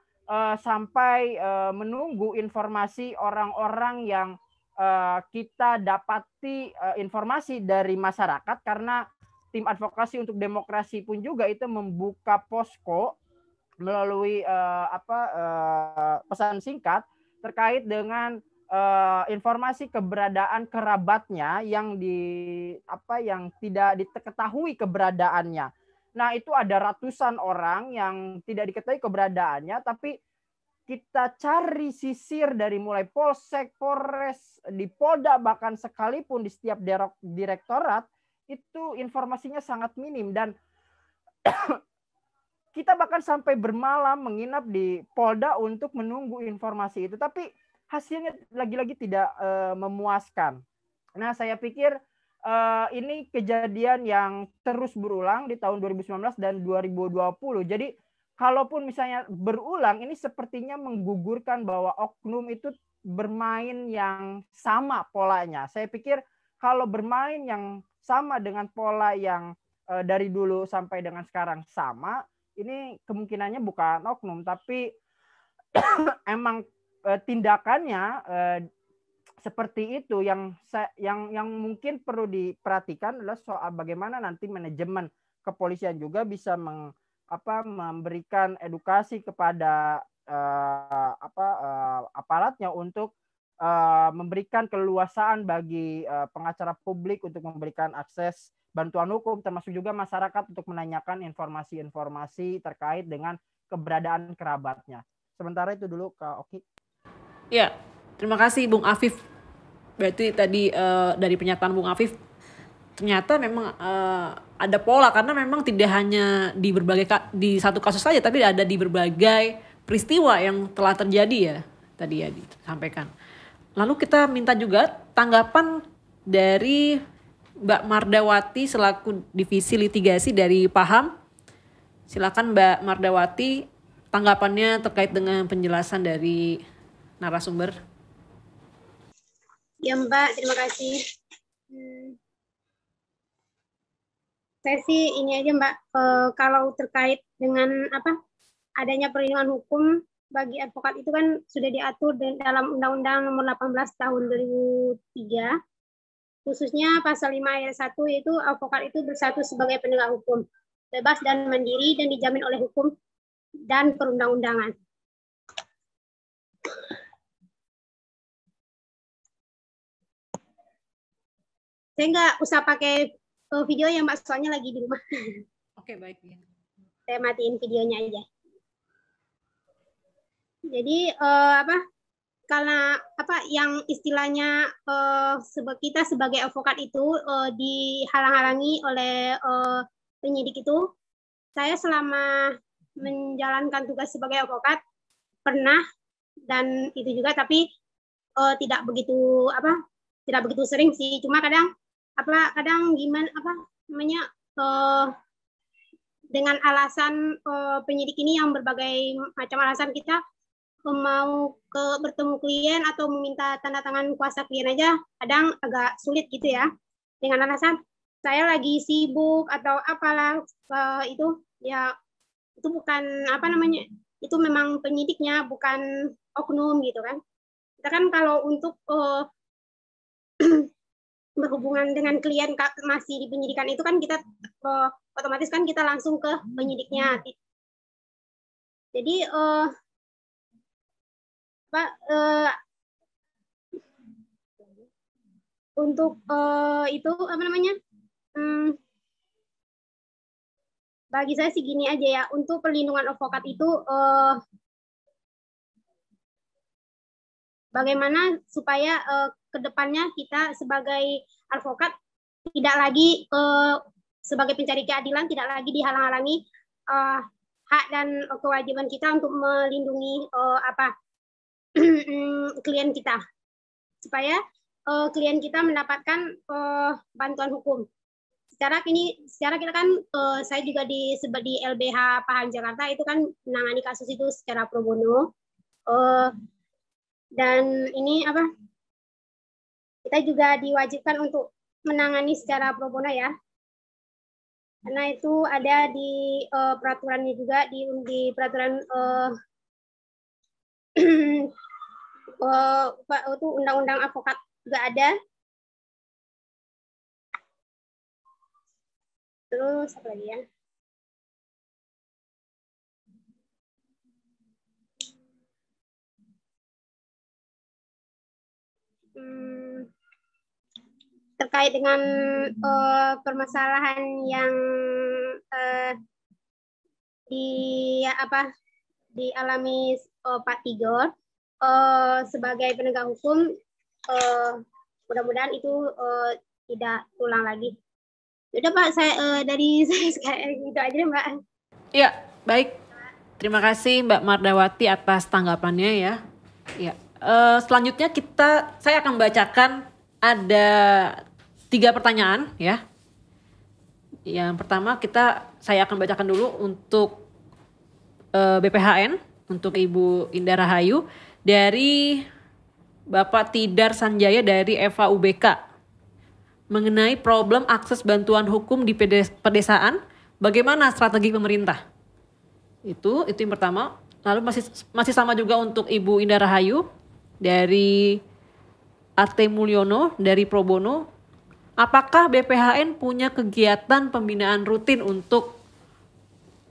sampai menunggu informasi orang-orang yang kita dapati informasi dari masyarakat, karena tim advokasi untuk demokrasi pun juga itu membuka posko melalui pesan singkat terkait dengan informasi keberadaan kerabatnya yang tidak diketahui keberadaannya. Nah, itu ada ratusan orang yang tidak diketahui keberadaannya, tapi kita cari sisir dari mulai polsek, polres, di Polda, bahkan sekalipun di setiap direktorat, itu informasinya sangat minim. Dan kita bahkan sampai bermalam menginap di Polda untuk menunggu informasi itu. Tapi hasilnya lagi-lagi tidak memuaskan. Nah, saya pikir ini kejadian yang terus berulang di tahun 2019 dan 2020. Jadi kalaupun misalnya berulang, ini sepertinya menggugurkan bahwa oknum itu bermain yang sama polanya. Saya pikir kalau bermain yang sama dengan pola yang dari dulu sampai dengan sekarang sama, ini kemungkinannya bukan oknum, tapi emang tindakannya seperti itu. Yang mungkin perlu diperhatikan adalah soal bagaimana nanti manajemen kepolisian juga bisa memberikan edukasi kepada aparatnya untuk memberikan keleluasaan bagi pengacara publik untuk memberikan akses bantuan hukum, termasuk juga masyarakat untuk menanyakan informasi-informasi terkait dengan keberadaan kerabatnya. Sementara itu dulu Kak Oki. Ya, terima kasih Bung Afif. Berarti tadi dari pernyataan Bung Afif, ternyata memang ada pola, karena memang tidak hanya di satu kasus saja, tapi ada di berbagai peristiwa yang telah terjadi ya, tadi ya disampaikan. Lalu kita minta juga tanggapan dari Mbak Mardawati selaku Divisi Litigasi dari PAHAM. Silakan Mbak Mardawati, tanggapannya terkait dengan penjelasan dari narasumber. Ya Mbak, terima kasih. Saya sih ini aja Mbak, kalau terkait dengan adanya perlindungan hukum bagi advokat itu kan sudah diatur dalam Undang-Undang Nomor 18 Tahun 2003, khususnya pasal 5 ayat 1, yaitu advokat itu bersatu sebagai penegak hukum, bebas dan mandiri dan dijamin oleh hukum dan perundang-undangan. Saya nggak usah pakai video yang Mbak, soalnya lagi di rumah. Oke, baik. Saya matiin videonya aja. Jadi karena yang istilahnya kita sebagai advokat itu dihalang-halangi oleh penyidik itu, saya selama menjalankan tugas sebagai advokat pernah, dan itu juga, tapi tidak begitu sering sih. Cuma kadang gimana dengan alasan penyidik ini yang berbagai macam alasan kita mau bertemu klien atau meminta tanda tangan kuasa klien aja kadang agak sulit gitu ya, dengan alasan saya lagi sibuk atau apalah, itu ya itu bukan apa namanya, itu memang penyidiknya bukan oknum gitu kan. Kita kan kalau untuk berhubungan dengan klien masih di penyidikan itu kan kita otomatis kan kita langsung ke penyidiknya. Jadi untuk itu apa namanya, bagi saya sih gini aja ya, untuk perlindungan advokat itu bagaimana supaya kedepannya kita sebagai advokat tidak lagi sebagai pencari keadilan tidak lagi dihalang-halangi hak dan kewajiban kita untuk melindungi klien kita, supaya klien kita mendapatkan bantuan hukum. Secara kita kan saya juga di LBH Pahang Jakarta itu kan menangani kasus itu secara pro bono. Dan ini kita juga diwajibkan untuk menangani secara pro bono ya, karena itu ada di peraturannya juga di peraturan itu undang-undang advokat juga ada. Terus apa lagi ya? Terkait dengan permasalahan yang dialami Pak Tigor sebagai penegak hukum, mudah-mudahan itu tidak terulang lagi. Udah Pak, saya dari saya itu aja Mbak. Ya, baik. Terima kasih Mbak Mardawati atas tanggapannya ya. Ya. Selanjutnya saya akan bacakan ada 3 pertanyaan ya. Yang pertama saya akan bacakan dulu untuk BPHN, untuk Ibu Indah Rahayu dari Bapak Tidar Sanjaya dari Eva UBK mengenai problem akses bantuan hukum di pedesaan, bagaimana strategi pemerintah? Itu yang pertama. Lalu masih sama juga untuk Ibu Indah Rahayu dari Arte Mulyono dari Pro Bono. Apakah BPHN punya kegiatan pembinaan rutin untuk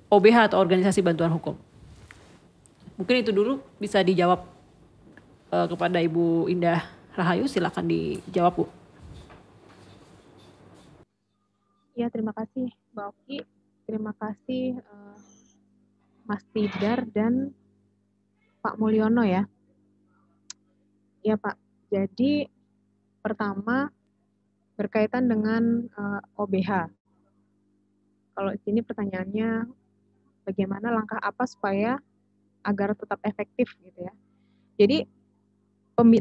OBH atau organisasi bantuan hukum? Mungkin itu dulu bisa dijawab kepada Ibu Indah Rahayu, silakan dijawab Bu. Ya, terima kasih Mbak Oki, terima kasih Mas Tidar dan Pak Mulyono ya. Ya Pak, jadi pertama berkaitan dengan OBH. Kalau di sini pertanyaannya bagaimana langkah apa supaya agar tetap efektif gitu ya. Jadi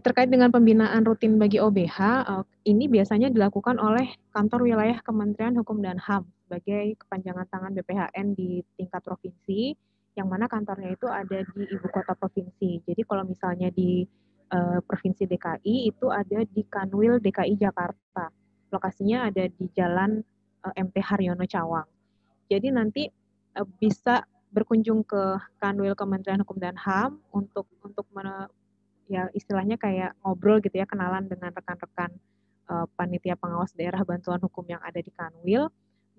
terkait dengan pembinaan rutin bagi OBH, ini biasanya dilakukan oleh kantor wilayah Kementerian Hukum dan HAM sebagai kepanjangan tangan BPHN di tingkat provinsi, yang mana kantornya itu ada di ibu kota provinsi. Jadi kalau misalnya di Provinsi DKI itu ada di Kanwil DKI Jakarta. Lokasinya ada di Jalan MT Haryono Cawang. Jadi nanti bisa berkunjung ke Kanwil Kementerian Hukum dan HAM untuk ya istilahnya kayak ngobrol gitu ya, kenalan dengan rekan-rekan panitia pengawas daerah bantuan hukum yang ada di Kanwil,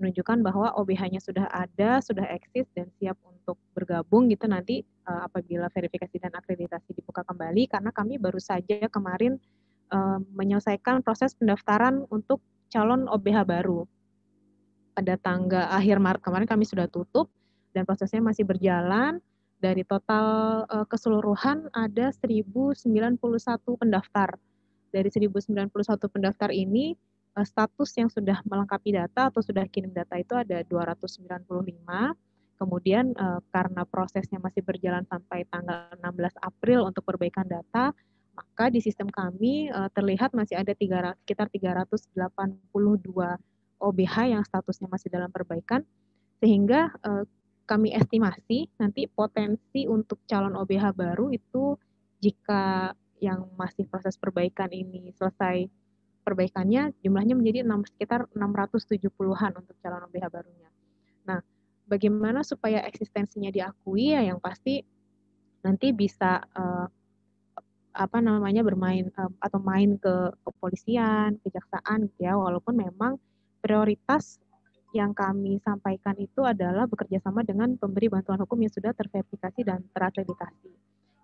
menunjukkan bahwa OBH-nya sudah ada, sudah eksis dan siap untuk bergabung gitu nanti apabila verifikasi dan akreditasi dibuka kembali, karena kami baru saja kemarin menyelesaikan proses pendaftaran untuk calon OBH baru. Pada tanggal akhir Maret kemarin kami sudah tutup dan prosesnya masih berjalan. Dari total keseluruhan ada 1091 pendaftar. Dari 1091 pendaftar ini, status yang sudah melengkapi data atau sudah kirim data itu ada 295. Kemudian karena prosesnya masih berjalan sampai tanggal 16 April untuk perbaikan data, maka di sistem kami terlihat masih ada sekitar 382 OBH yang statusnya masih dalam perbaikan, sehingga kami estimasi nanti potensi untuk calon OBH baru itu jika yang masih proses perbaikan ini selesai perbaikannya, jumlahnya menjadi sekitar 670-an untuk calon OBH barunya. Nah, bagaimana supaya eksistensinya diakui ya, yang pasti nanti bisa bermain atau main ke kepolisian, kejaksaan gitu ya, walaupun memang prioritas yang kami sampaikan itu adalah bekerja sama dengan pemberi bantuan hukum yang sudah terverifikasi dan terakreditasi.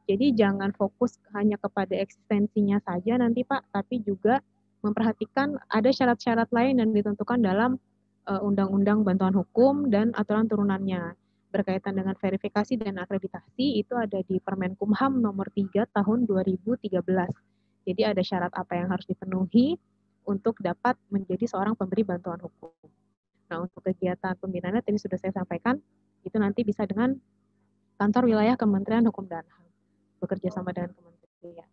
Jadi jangan fokus hanya kepada eksistensinya saja nanti Pak, tapi juga memperhatikan ada syarat-syarat lain yang ditentukan dalam Undang-Undang Bantuan Hukum dan aturan turunannya. Berkaitan dengan verifikasi dan akreditasi itu ada di Permenkumham nomor 3 tahun 2013. Jadi ada syarat apa yang harus dipenuhi untuk dapat menjadi seorang pemberi bantuan hukum. Nah, untuk kegiatan pembinaannya tadi sudah saya sampaikan, itu nanti bisa dengan kantor wilayah Kementerian Hukum dan HAM, bekerja sama dengan kementerian.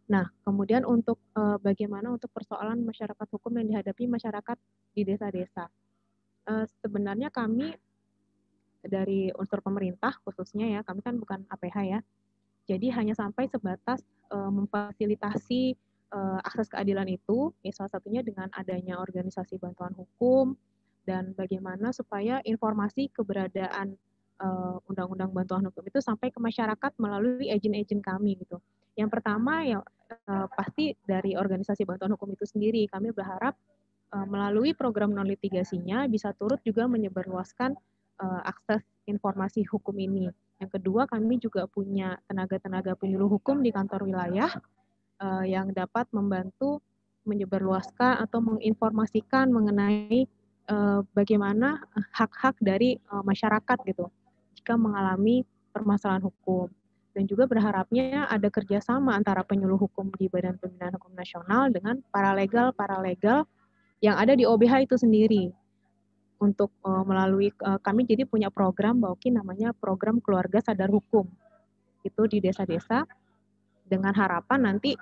Nah, kemudian untuk bagaimana untuk persoalan masyarakat hukum yang dihadapi masyarakat di desa-desa. Sebenarnya kami dari unsur pemerintah khususnya ya, kami kan bukan APH ya, jadi hanya sampai sebatas memfasilitasi akses keadilan itu, ya salah satunya dengan adanya organisasi bantuan hukum, dan bagaimana supaya informasi keberadaan Undang-Undang Bantuan Hukum itu sampai ke masyarakat melalui agen-agen kami gitu. Yang pertama ya pasti dari organisasi bantuan hukum itu sendiri, kami berharap melalui program non litigasinya bisa turut juga menyebarluaskan akses informasi hukum ini. Yang kedua, kami juga punya tenaga-tenaga penyuluh hukum di kantor wilayah yang dapat membantu menyebarluaskan atau menginformasikan mengenai bagaimana hak-hak dari masyarakat gitu jika mengalami permasalahan hukum. Dan juga berharapnya ada kerjasama antara penyuluh hukum di Badan Pembinaan Hukum Nasional dengan paralegal yang ada di OBH itu sendiri. Untuk melalui kami jadi punya program Bauki namanya program Keluarga Sadar Hukum. Itu di desa-desa dengan harapan nanti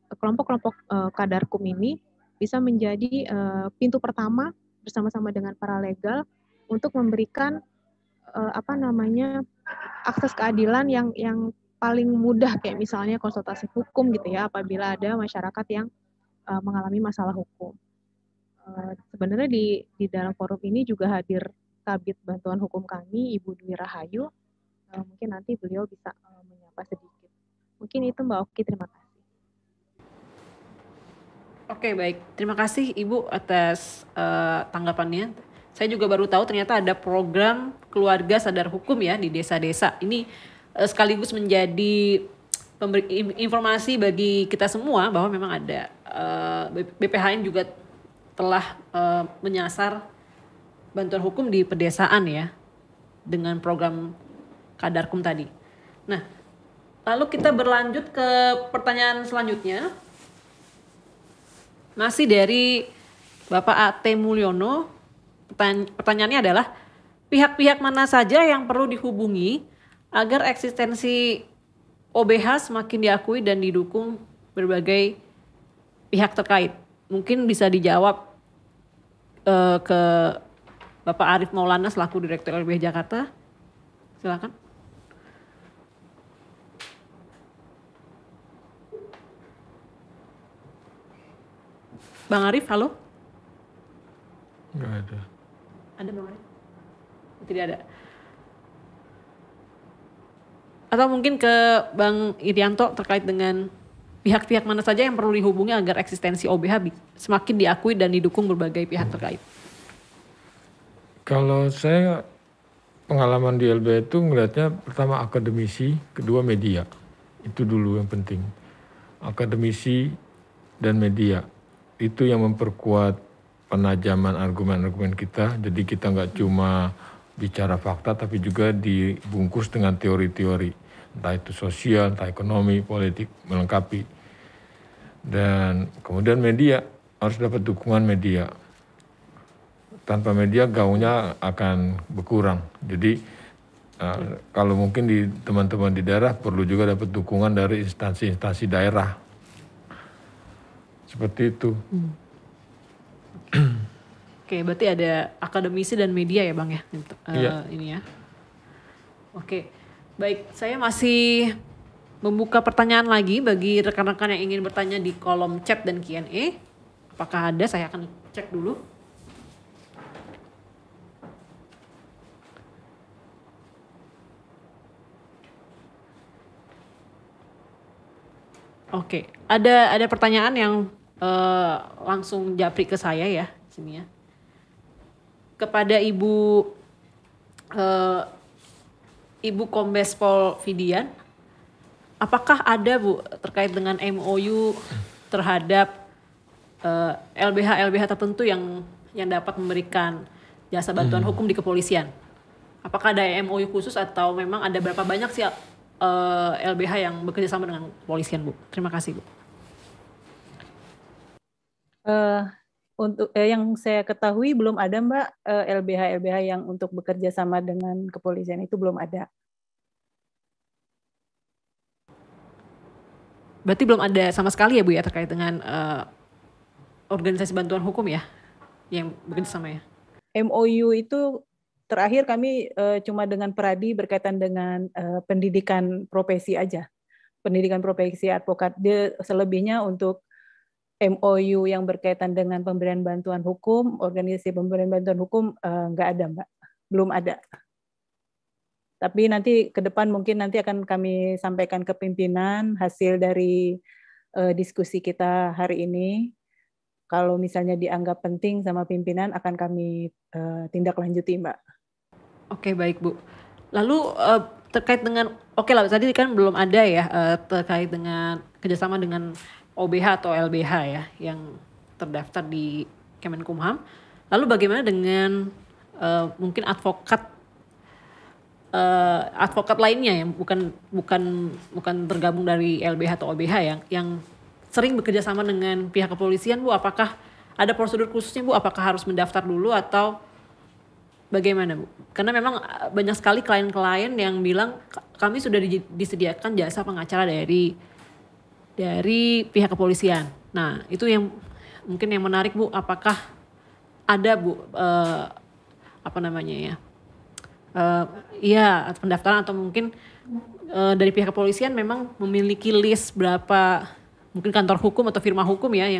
kelompok-kelompok kadarkum ini bisa menjadi pintu pertama bersama-sama dengan paralegal untuk memberikan akses keadilan yang paling mudah, kayak misalnya konsultasi hukum gitu ya apabila ada masyarakat yang mengalami masalah hukum. Sebenarnya di dalam forum ini juga hadir Kabid Bantuan Hukum kami, Ibu Dwi Rahayu. Mungkin nanti beliau bisa menyapa sedikit. Mungkin itu Mbak Oki, terima kasih. Oke, baik. Terima kasih Ibu atas tanggapannya. Saya juga baru tahu ternyata ada program Keluarga Sadar Hukum ya di desa-desa. Ini sekaligus menjadi informasi bagi kita semua bahwa memang ada BPHN juga telah menyasar bantuan hukum di pedesaan ya dengan program Kadarkum tadi. Nah, lalu kita berlanjut ke pertanyaan selanjutnya. Masih dari Bapak A.T. Mulyono. Pertanyaannya adalah pihak-pihak mana saja yang perlu dihubungi agar eksistensi OBH semakin diakui dan didukung berbagai pihak terkait. Mungkin bisa dijawab ke Bapak Arief Maulana selaku Direktur LBH Jakarta. Silakan. Bang Arief, halo? Nggak ada. Ada Bang Arief? Tidak ada. Atau mungkin ke Bang Irianto terkait dengan pihak-pihak mana saja yang perlu dihubungi agar eksistensi OBH semakin diakui dan didukung berbagai pihak terkait? Kalau saya pengalaman di LBH itu ngelihatnya pertama akademisi, kedua media. Itu dulu yang penting. Akademisi dan media. Itu yang memperkuat penajaman argumen-argumen kita. Jadi kita nggak cuma bicara fakta tapi juga dibungkus dengan teori-teori. Entah itu sosial, entah ekonomi, politik, melengkapi. Dan kemudian media, harus dapat dukungan media. Tanpa media gaungnya akan berkurang. Jadi kalau mungkin di teman-teman di daerah perlu juga dapat dukungan dari instansi-instansi daerah. Seperti itu. Oke, berarti ada akademisi dan media ya Bang ya? Iya. Ini ya. Oke, baik. Saya masih membuka pertanyaan lagi bagi rekan-rekan yang ingin bertanya di kolom chat dan Q&A. Apakah ada? Saya akan cek dulu. Oke, ada pertanyaan yang langsung japri ke saya ya, sini ya. Kepada Ibu Kombes Pol Fidian, apakah ada Bu terkait dengan MOU terhadap LBH tertentu yang dapat memberikan jasa bantuan hukum di kepolisian? Apakah ada MOU khusus atau memang ada berapa banyak sih LBH yang bekerja sama dengan kepolisian, Bu? Terima kasih, Bu. Untuk yang saya ketahui belum ada, Mbak, LBH yang untuk bekerja sama dengan kepolisian itu belum ada. Berarti belum ada sama sekali ya, Bu ya, terkait dengan organisasi bantuan hukum ya yang bekerja sama ya? MOU itu terakhir kami cuma dengan Peradi berkaitan dengan pendidikan profesi aja. Pendidikan profesi advokat. Dia selebihnya untuk MOU yang berkaitan dengan pemberian bantuan hukum, organisasi pemberian bantuan hukum nggak ada, Mbak. Belum ada. Tapi nanti ke depan mungkin nanti akan kami sampaikan ke pimpinan hasil dari diskusi kita hari ini. Kalau misalnya dianggap penting sama pimpinan akan kami tindak lanjuti, Mbak. Oke, baik Bu. Lalu terkait dengan, oke lah tadi kan belum ada ya terkait dengan kerjasama dengan OBH atau LBH ya yang terdaftar di Kemenkumham. Lalu bagaimana dengan mungkin advokat lainnya yang bukan tergabung dari LBH atau OBH yang sering bekerja sama dengan pihak kepolisian, Bu? Apakah ada prosedur khususnya, Bu? Apakah harus mendaftar dulu atau bagaimana, Bu? Karena memang banyak sekali klien-klien yang bilang kami sudah disediakan jasa pengacara dari pihak kepolisian. Nah, itu yang mungkin yang menarik, Bu. Apakah ada, Bu, pendaftaran atau mungkin dari pihak kepolisian memang memiliki list berapa mungkin kantor hukum atau firma hukum ya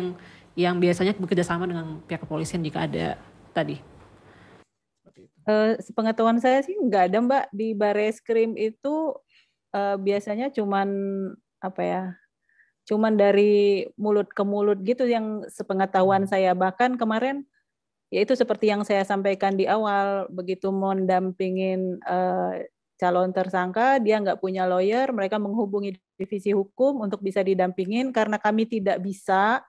yang biasanya bekerja sama dengan pihak kepolisian jika ada tadi? Sepengetahuan saya sih nggak ada, Mbak. Di Bareskrim itu biasanya cuman dari mulut ke mulut gitu yang sepengetahuan saya. Bahkan kemarin yaitu seperti yang saya sampaikan di awal, begitu mendampingin calon tersangka, dia nggak punya lawyer, mereka menghubungi divisi hukum untuk bisa didampingin karena kami tidak bisa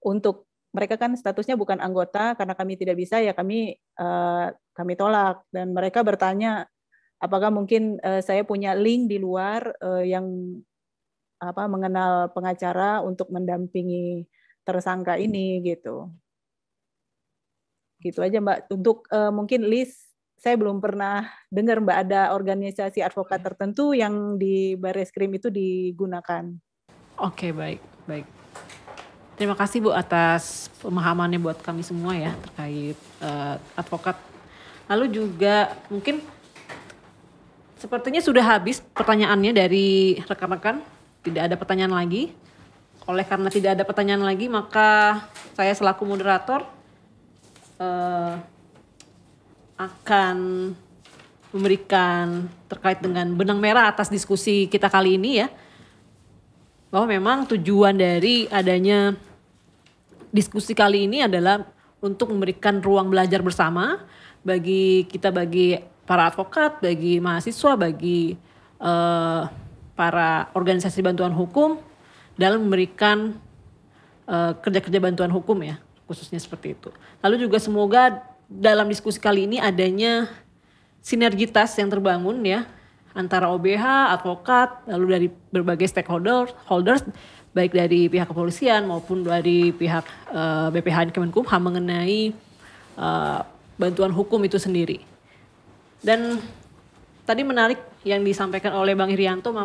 untuk, mereka kan statusnya bukan anggota, karena kami tidak bisa ya kami tolak. Dan mereka bertanya apakah mungkin saya punya link di luar yang mengenal pengacara untuk mendampingi tersangka ini gitu. Gitu aja, Mbak. Untuk mungkin list, saya belum pernah dengar, Mbak, ada organisasi advokat tertentu yang di Bareskrim itu digunakan. Oke, baik. Terima kasih, Bu, atas pemahamannya buat kami semua ya terkait advokat. Lalu juga mungkin sepertinya sudah habis pertanyaannya dari rekan-rekan. Tidak ada pertanyaan lagi. Oleh karena tidak ada pertanyaan lagi, maka saya selaku moderator akan memberikan terkait dengan benang merah atas diskusi kita kali ini ya. Bahwa memang tujuan dari adanya diskusi kali ini adalah untuk memberikan ruang belajar bersama bagi para advokat, bagi mahasiswa, bagi para organisasi bantuan hukum dalam memberikan kerja-kerja bantuan hukum ya, khususnya seperti itu. Lalu juga semoga dalam diskusi kali ini adanya sinergitas yang terbangun ya antara OBH, advokat, lalu dari berbagai stakeholders baik dari pihak kepolisian maupun dari pihak BPH Kemenkumham mengenai bantuan hukum itu sendiri. Dan tadi menarik yang disampaikan oleh Bang Irianto,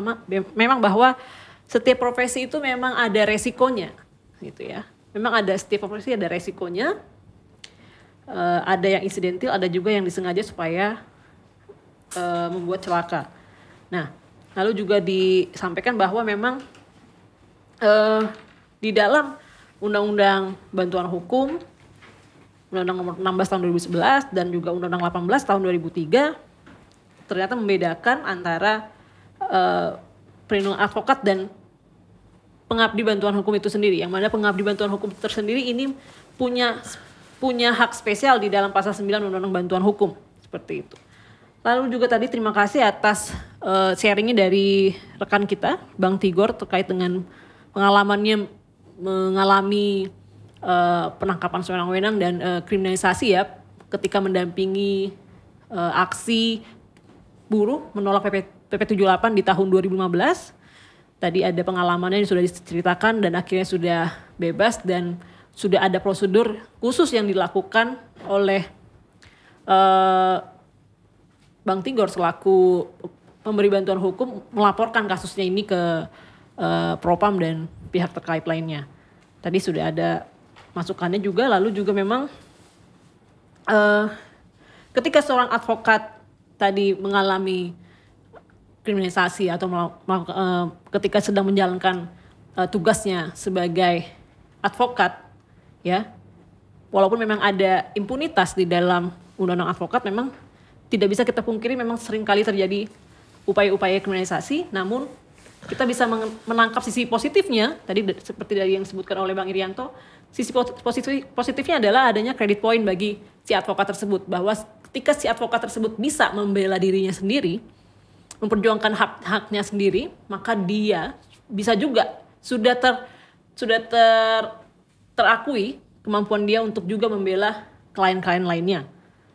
memang bahwa setiap profesi itu memang ada resikonya, gitu ya. Memang ada setiap profesi ada resikonya. ada yang insidentil, ada juga yang disengaja supaya membuat celaka. Nah, lalu juga disampaikan bahwa memang di dalam Undang-Undang Bantuan Hukum, Undang-Undang Nomor 16 Tahun 2011 dan juga Undang-Undang 18 Tahun 2003 ternyata membedakan antara perlindungan advokat dan pengabdi bantuan hukum itu sendiri. Yang mana pengabdi bantuan hukum tersendiri ini punya hak spesial di dalam pasal 9 Undang-Undang Bantuan Hukum, seperti itu. Lalu juga tadi terima kasih atas sharingnya dari rekan kita, Bang Tigor, terkait dengan pengalamannya mengalami penangkapan sewenang-wenang dan kriminalisasi ya ketika mendampingi aksi buruh menolak PP 78 di tahun 2015. Tadi ada pengalamannya yang sudah diceritakan dan akhirnya sudah bebas dan sudah ada prosedur khusus yang dilakukan oleh Bang Tigor selaku pemberi bantuan hukum melaporkan kasusnya ini ke Propam dan pihak terkait lainnya. Tadi sudah ada masukannya juga, lalu juga memang ketika seorang advokat tadi mengalami kriminalisasi atau ketika sedang menjalankan tugasnya sebagai advokat, ya, walaupun memang ada impunitas di dalam undang-undang advokat, memang tidak bisa kita pungkiri memang seringkali terjadi upaya-upaya kriminalisasi, namun kita bisa menangkap sisi positifnya, tadi seperti dari yang disebutkan oleh Bang Irianto, sisi positifnya adalah adanya credit point bagi si advokat tersebut, bahwa ketika si advokat tersebut bisa membela dirinya sendiri, memperjuangkan hak-haknya sendiri, maka dia bisa juga sudah terakui kemampuan dia untuk juga membela klien-klien lainnya.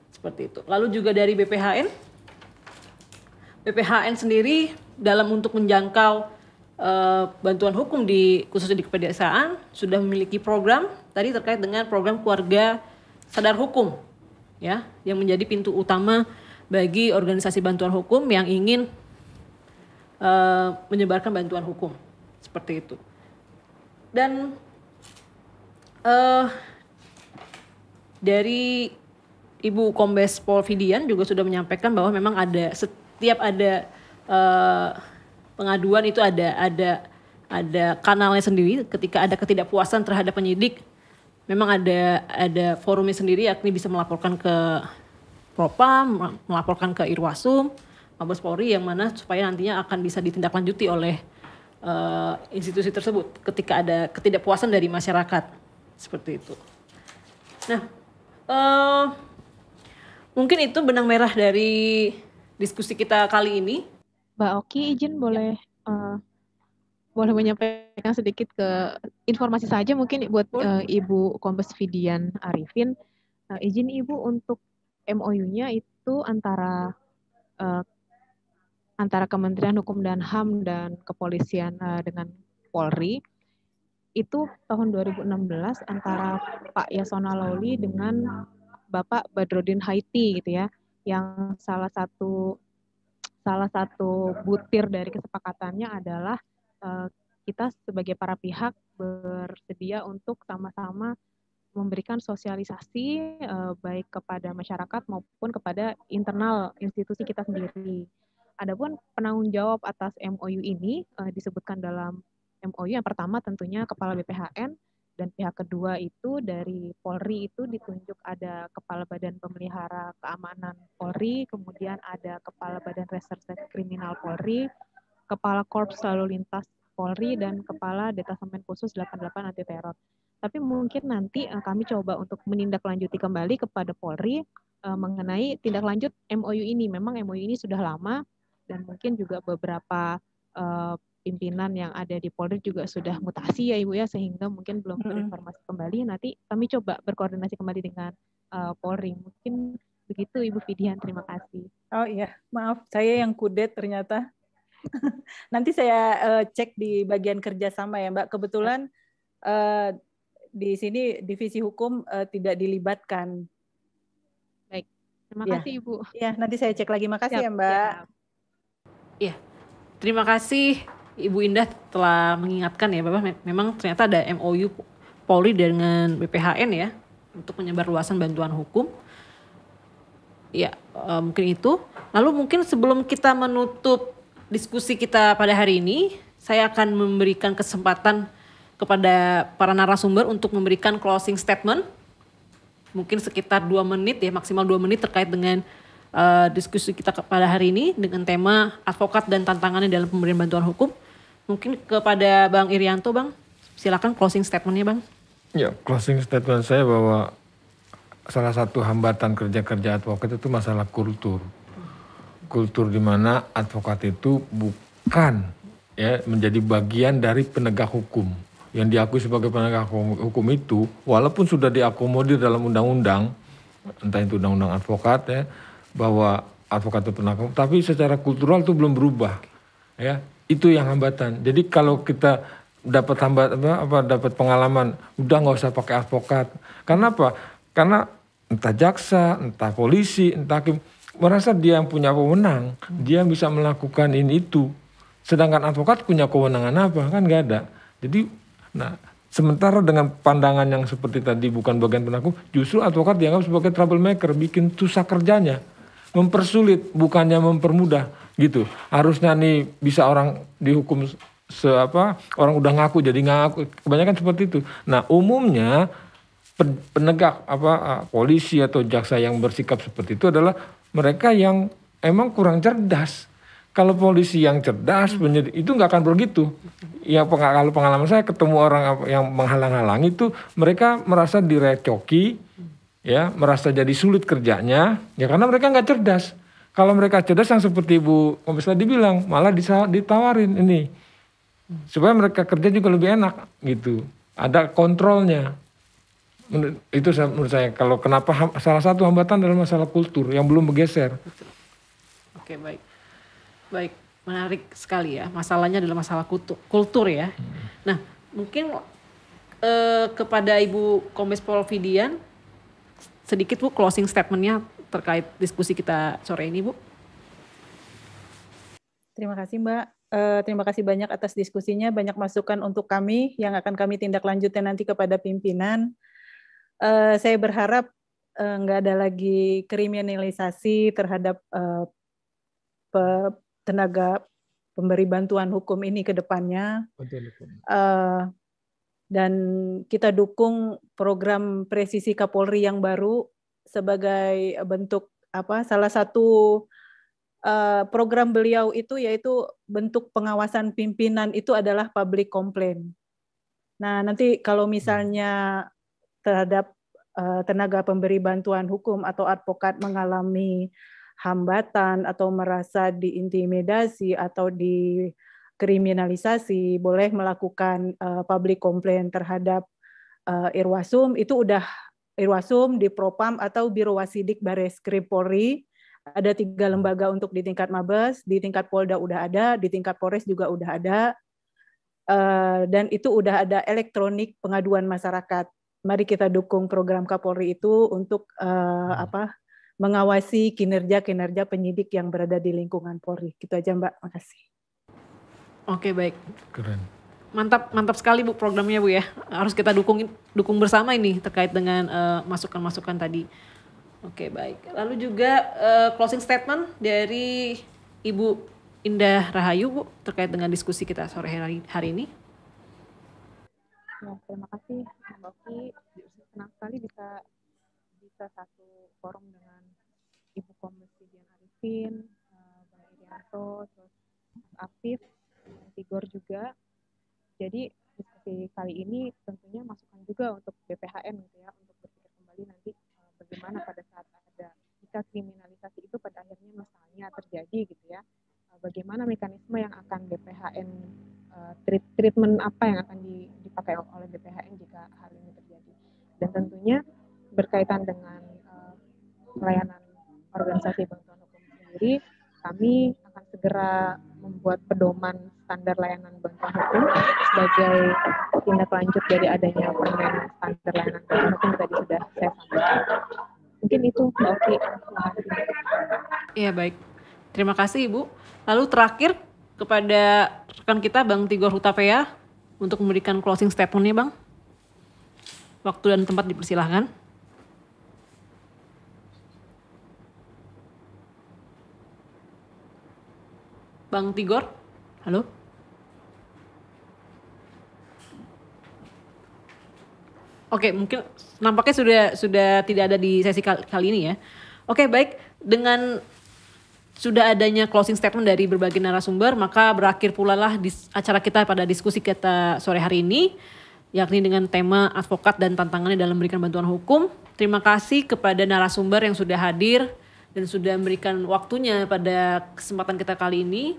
Seperti itu. Lalu juga dari BPHN sendiri dalam untuk menjangkau bantuan hukum khususnya di kepedesaan sudah memiliki program tadi terkait dengan program keluarga sadar hukum, ya, yang menjadi pintu utama bagi organisasi bantuan hukum yang ingin menyebarkan bantuan hukum, seperti itu. Dan dari Ibu Kombes Pol Fidian juga sudah menyampaikan bahwa memang setiap ada pengaduan itu ada kanalnya sendiri. Ketika ada ketidakpuasan terhadap penyidik, memang ada forumnya sendiri, yakni bisa melaporkan ke Propam, melaporkan ke Irwasum, Mabes Polri, yang mana supaya nantinya akan bisa ditindaklanjuti oleh institusi tersebut ketika ada ketidakpuasan dari masyarakat, seperti itu. Nah, mungkin itu benang merah dari diskusi kita kali ini. Mbak Oki, izin boleh menyampaikan sedikit ke informasi saja mungkin buat Ibu Kombes Fidian Arifin. Izin Ibu untuk MOU-nya itu antara Kementerian Hukum dan HAM dan Kepolisian dengan Polri. Itu tahun 2016 antara Pak Yasona Lawli dengan Bapak Badrodin Haiti gitu ya, yang salah satu butir dari kesepakatannya adalah kita sebagai para pihak bersedia untuk sama-sama memberikan sosialisasi baik kepada masyarakat maupun kepada internal institusi kita sendiri. Adapun penanggung jawab atas MOU ini disebutkan dalam MOU yang pertama tentunya Kepala BPHN, dan pihak kedua itu dari Polri itu ditunjuk ada Kepala Badan Pemelihara Keamanan Polri, kemudian ada Kepala Badan Reserse Kriminal Polri, Kepala Korps Lalu Lintas Polri, dan Kepala Detasemen Khusus 88 Anti Teror. Tapi mungkin nanti kami coba untuk menindaklanjuti kembali kepada Polri mengenai tindak lanjut MOU ini. Memang MOU ini sudah lama dan mungkin juga beberapa pimpinan yang ada di Polri juga sudah mutasi ya Ibu ya, sehingga mungkin belum terinformasi kembali. Nanti kami coba berkoordinasi kembali dengan Polri. Mungkin begitu Ibu Fidian, terima kasih. Oh iya, maaf saya yang kudet ternyata. Nanti saya cek di bagian kerjasama ya Mbak. Kebetulan di sini divisi hukum tidak dilibatkan. Baik, terima kasih Ibu. Ya, nanti saya cek lagi. Makasih ya Mbak. Iya, terima kasih Ibu Indah telah mengingatkan ya, Bapak, memang ternyata ada MOU Polri dengan BPHN ya. untuk menyebarluaskan bantuan hukum. Ya, mungkin itu. Lalu mungkin sebelum kita menutup diskusi kita pada hari ini, saya akan memberikan kesempatan kepada para narasumber untuk memberikan closing statement. Mungkin sekitar 2 menit ya, maksimal 2 menit terkait dengan diskusi kita pada hari ini dengan tema advokat dan tantangannya dalam pemberian bantuan hukum. Mungkin kepada Bang Irianto, Bang. Silakan closing statement-nya, Bang. Ya, closing statement saya bahwa salah satu hambatan kerja advokat itu masalah kultur. Kultur di mana advokat itu bukan ya menjadi bagian dari penegak hukum. Yang diakui sebagai penegak hukum itu, walaupun sudah diakomodir dalam undang-undang, entah itu undang-undang advokat ya, bahwa advokat itu penegak hukum, tapi secara kultural itu belum berubah. Ya, itu yang hambatan. Jadi kalau kita dapat dapat pengalaman, udah nggak usah pakai advokat. Karena apa? Karena entah jaksa, entah polisi, entah hakim merasa dia yang punya wewenang, dia bisa melakukan ini itu. Sedangkan advokat punya kewenangan apa? Kan nggak ada. Jadi nah, sementara dengan pandangan yang seperti tadi bukan bagian penegak hukum, justru advokat dianggap sebagai troublemaker, bikin susah kerjanya, mempersulit, bukannya mempermudah gitu. Harusnya nih bisa orang dihukum orang udah ngaku jadi ngaku, kebanyakan seperti itu. Nah, umumnya penegak polisi atau jaksa yang bersikap seperti itu adalah mereka yang emang kurang cerdas. Kalau polisi yang cerdas, itu nggak akan begitu. Ya kalau pengalaman saya ketemu orang yang menghalang-halangi itu, mereka merasa direcoki, ya merasa jadi sulit kerjanya, ya karena mereka nggak cerdas. Kalau mereka cerdas yang seperti Ibu Kombes tadi bilang, malah ditawarin ini supaya mereka kerja juga lebih enak gitu. Ada kontrolnya. Itu menurut saya. Kalau kenapa salah satu hambatan adalah masalah kultur yang belum bergeser. Oke, baik. Baik, menarik sekali ya. Masalahnya adalah masalah kultur ya. Nah, mungkin kepada Ibu Kombes Pol Fidian, sedikit Bu closing statement-nya terkait diskusi kita sore ini, Bu. Terima kasih, Mbak. Terima kasih banyak atas diskusinya, banyak masukan untuk kami yang akan kami tindak lanjutkan nanti kepada pimpinan. Saya berharap nggak ada lagi kriminalisasi terhadap tenaga pemberi bantuan hukum ini ke depannya. Dan kita dukung program presisi Kapolri yang baru sebagai bentuk salah satu program beliau itu yaitu bentuk pengawasan pimpinan itu adalah public complaint. Nah, nanti kalau misalnya terhadap tenaga pemberi bantuan hukum atau advokat mengalami hambatan atau merasa diintimidasi atau dikriminalisasi, boleh melakukan public complaint terhadap Irwasum. Itu udah Irwasum, di Propam atau Biro Wasidik Bareskrim Polri. Ada 3 lembaga untuk di tingkat Mabes, di tingkat Polda udah ada, di tingkat Polres juga udah ada, dan itu udah ada elektronik pengaduan masyarakat. Mari kita dukung program Kapolri itu untuk mengawasi kinerja penyidik yang berada di lingkungan Polri. Gitu aja, Mbak. Makasih. Oke, baik. Keren. Mantap sekali Bu programnya, Bu ya. Harus kita dukung bersama ini terkait dengan masukan-masukan tadi. Oke, baik. Lalu juga closing statement dari Ibu Indah Rahayu, Bu, terkait dengan diskusi kita sore hari ini. Ya, terima kasih Mbak Oki. Senang sekali bisa satu forum dengan Ibu Kombes Fidian Arifin, Bang Irianto, terus Afif, Tigor juga. Jadi diskusi kali ini tentunya masukan juga untuk BPHN gitu ya, untuk berpikir kembali nanti bagaimana pada saat ada jika kriminalisasi itu pada akhirnya misalnya terjadi gitu ya, bagaimana mekanisme yang akan BPHN treatment apa yang akan dipakai oleh BPHN jika hal ini terjadi. Dan tentunya berkaitan dengan pelayanan organisasi bantuan hukum sendiri, kami akan segera membuat pedoman standar layanan bantuan hukum sebagai tindak lanjut dari adanya Permen Standar Layanan Bantuan Hukum tadi sudah saya sampaikan. Mungkin itu Mbak Oki. Iya, baik. Terima kasih Ibu. Lalu terakhir kepada rekan kita Bang Tigor Hutapea untuk memberikan closing statement-nya, Bang. Waktu dan tempat dipersilahkan. Bang Tigor? Halo? Oke, mungkin nampaknya sudah tidak ada di sesi kali ini ya. Oke, baik. Dengan sudah adanya closing statement dari berbagai narasumber, maka berakhir pula lah acara kita pada diskusi kita sore hari ini, yakni dengan tema advokat dan tantangannya dalam memberikan bantuan hukum. Terima kasih kepada narasumber yang sudah hadir dan sudah memberikan waktunya pada kesempatan kita kali ini.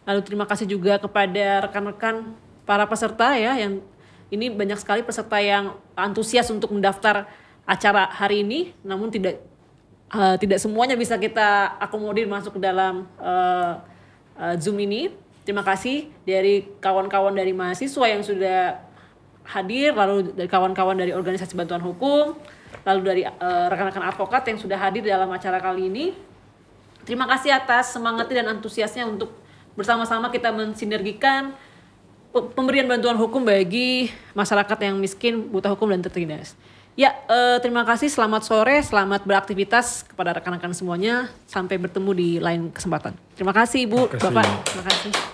Lalu terima kasih juga kepada rekan-rekan para peserta ya, yang ini banyak sekali peserta yang antusias untuk mendaftar acara hari ini, namun tidak semuanya bisa kita akomodir masuk ke dalam Zoom ini. Terima kasih dari kawan-kawan dari mahasiswa yang sudah hadir, lalu dari kawan-kawan dari organisasi bantuan hukum, lalu dari rekan-rekan advokat yang sudah hadir dalam acara kali ini. Terima kasih atas semangatnya dan antusiasnya untuk bersama-sama kita mensinergikan pemberian bantuan hukum bagi masyarakat yang miskin, buta hukum, dan tertindas. Ya, terima kasih, selamat sore, selamat beraktivitas kepada rekan-rekan semuanya. Sampai bertemu di lain kesempatan. Terima kasih Ibu, Bapak. Terima kasih.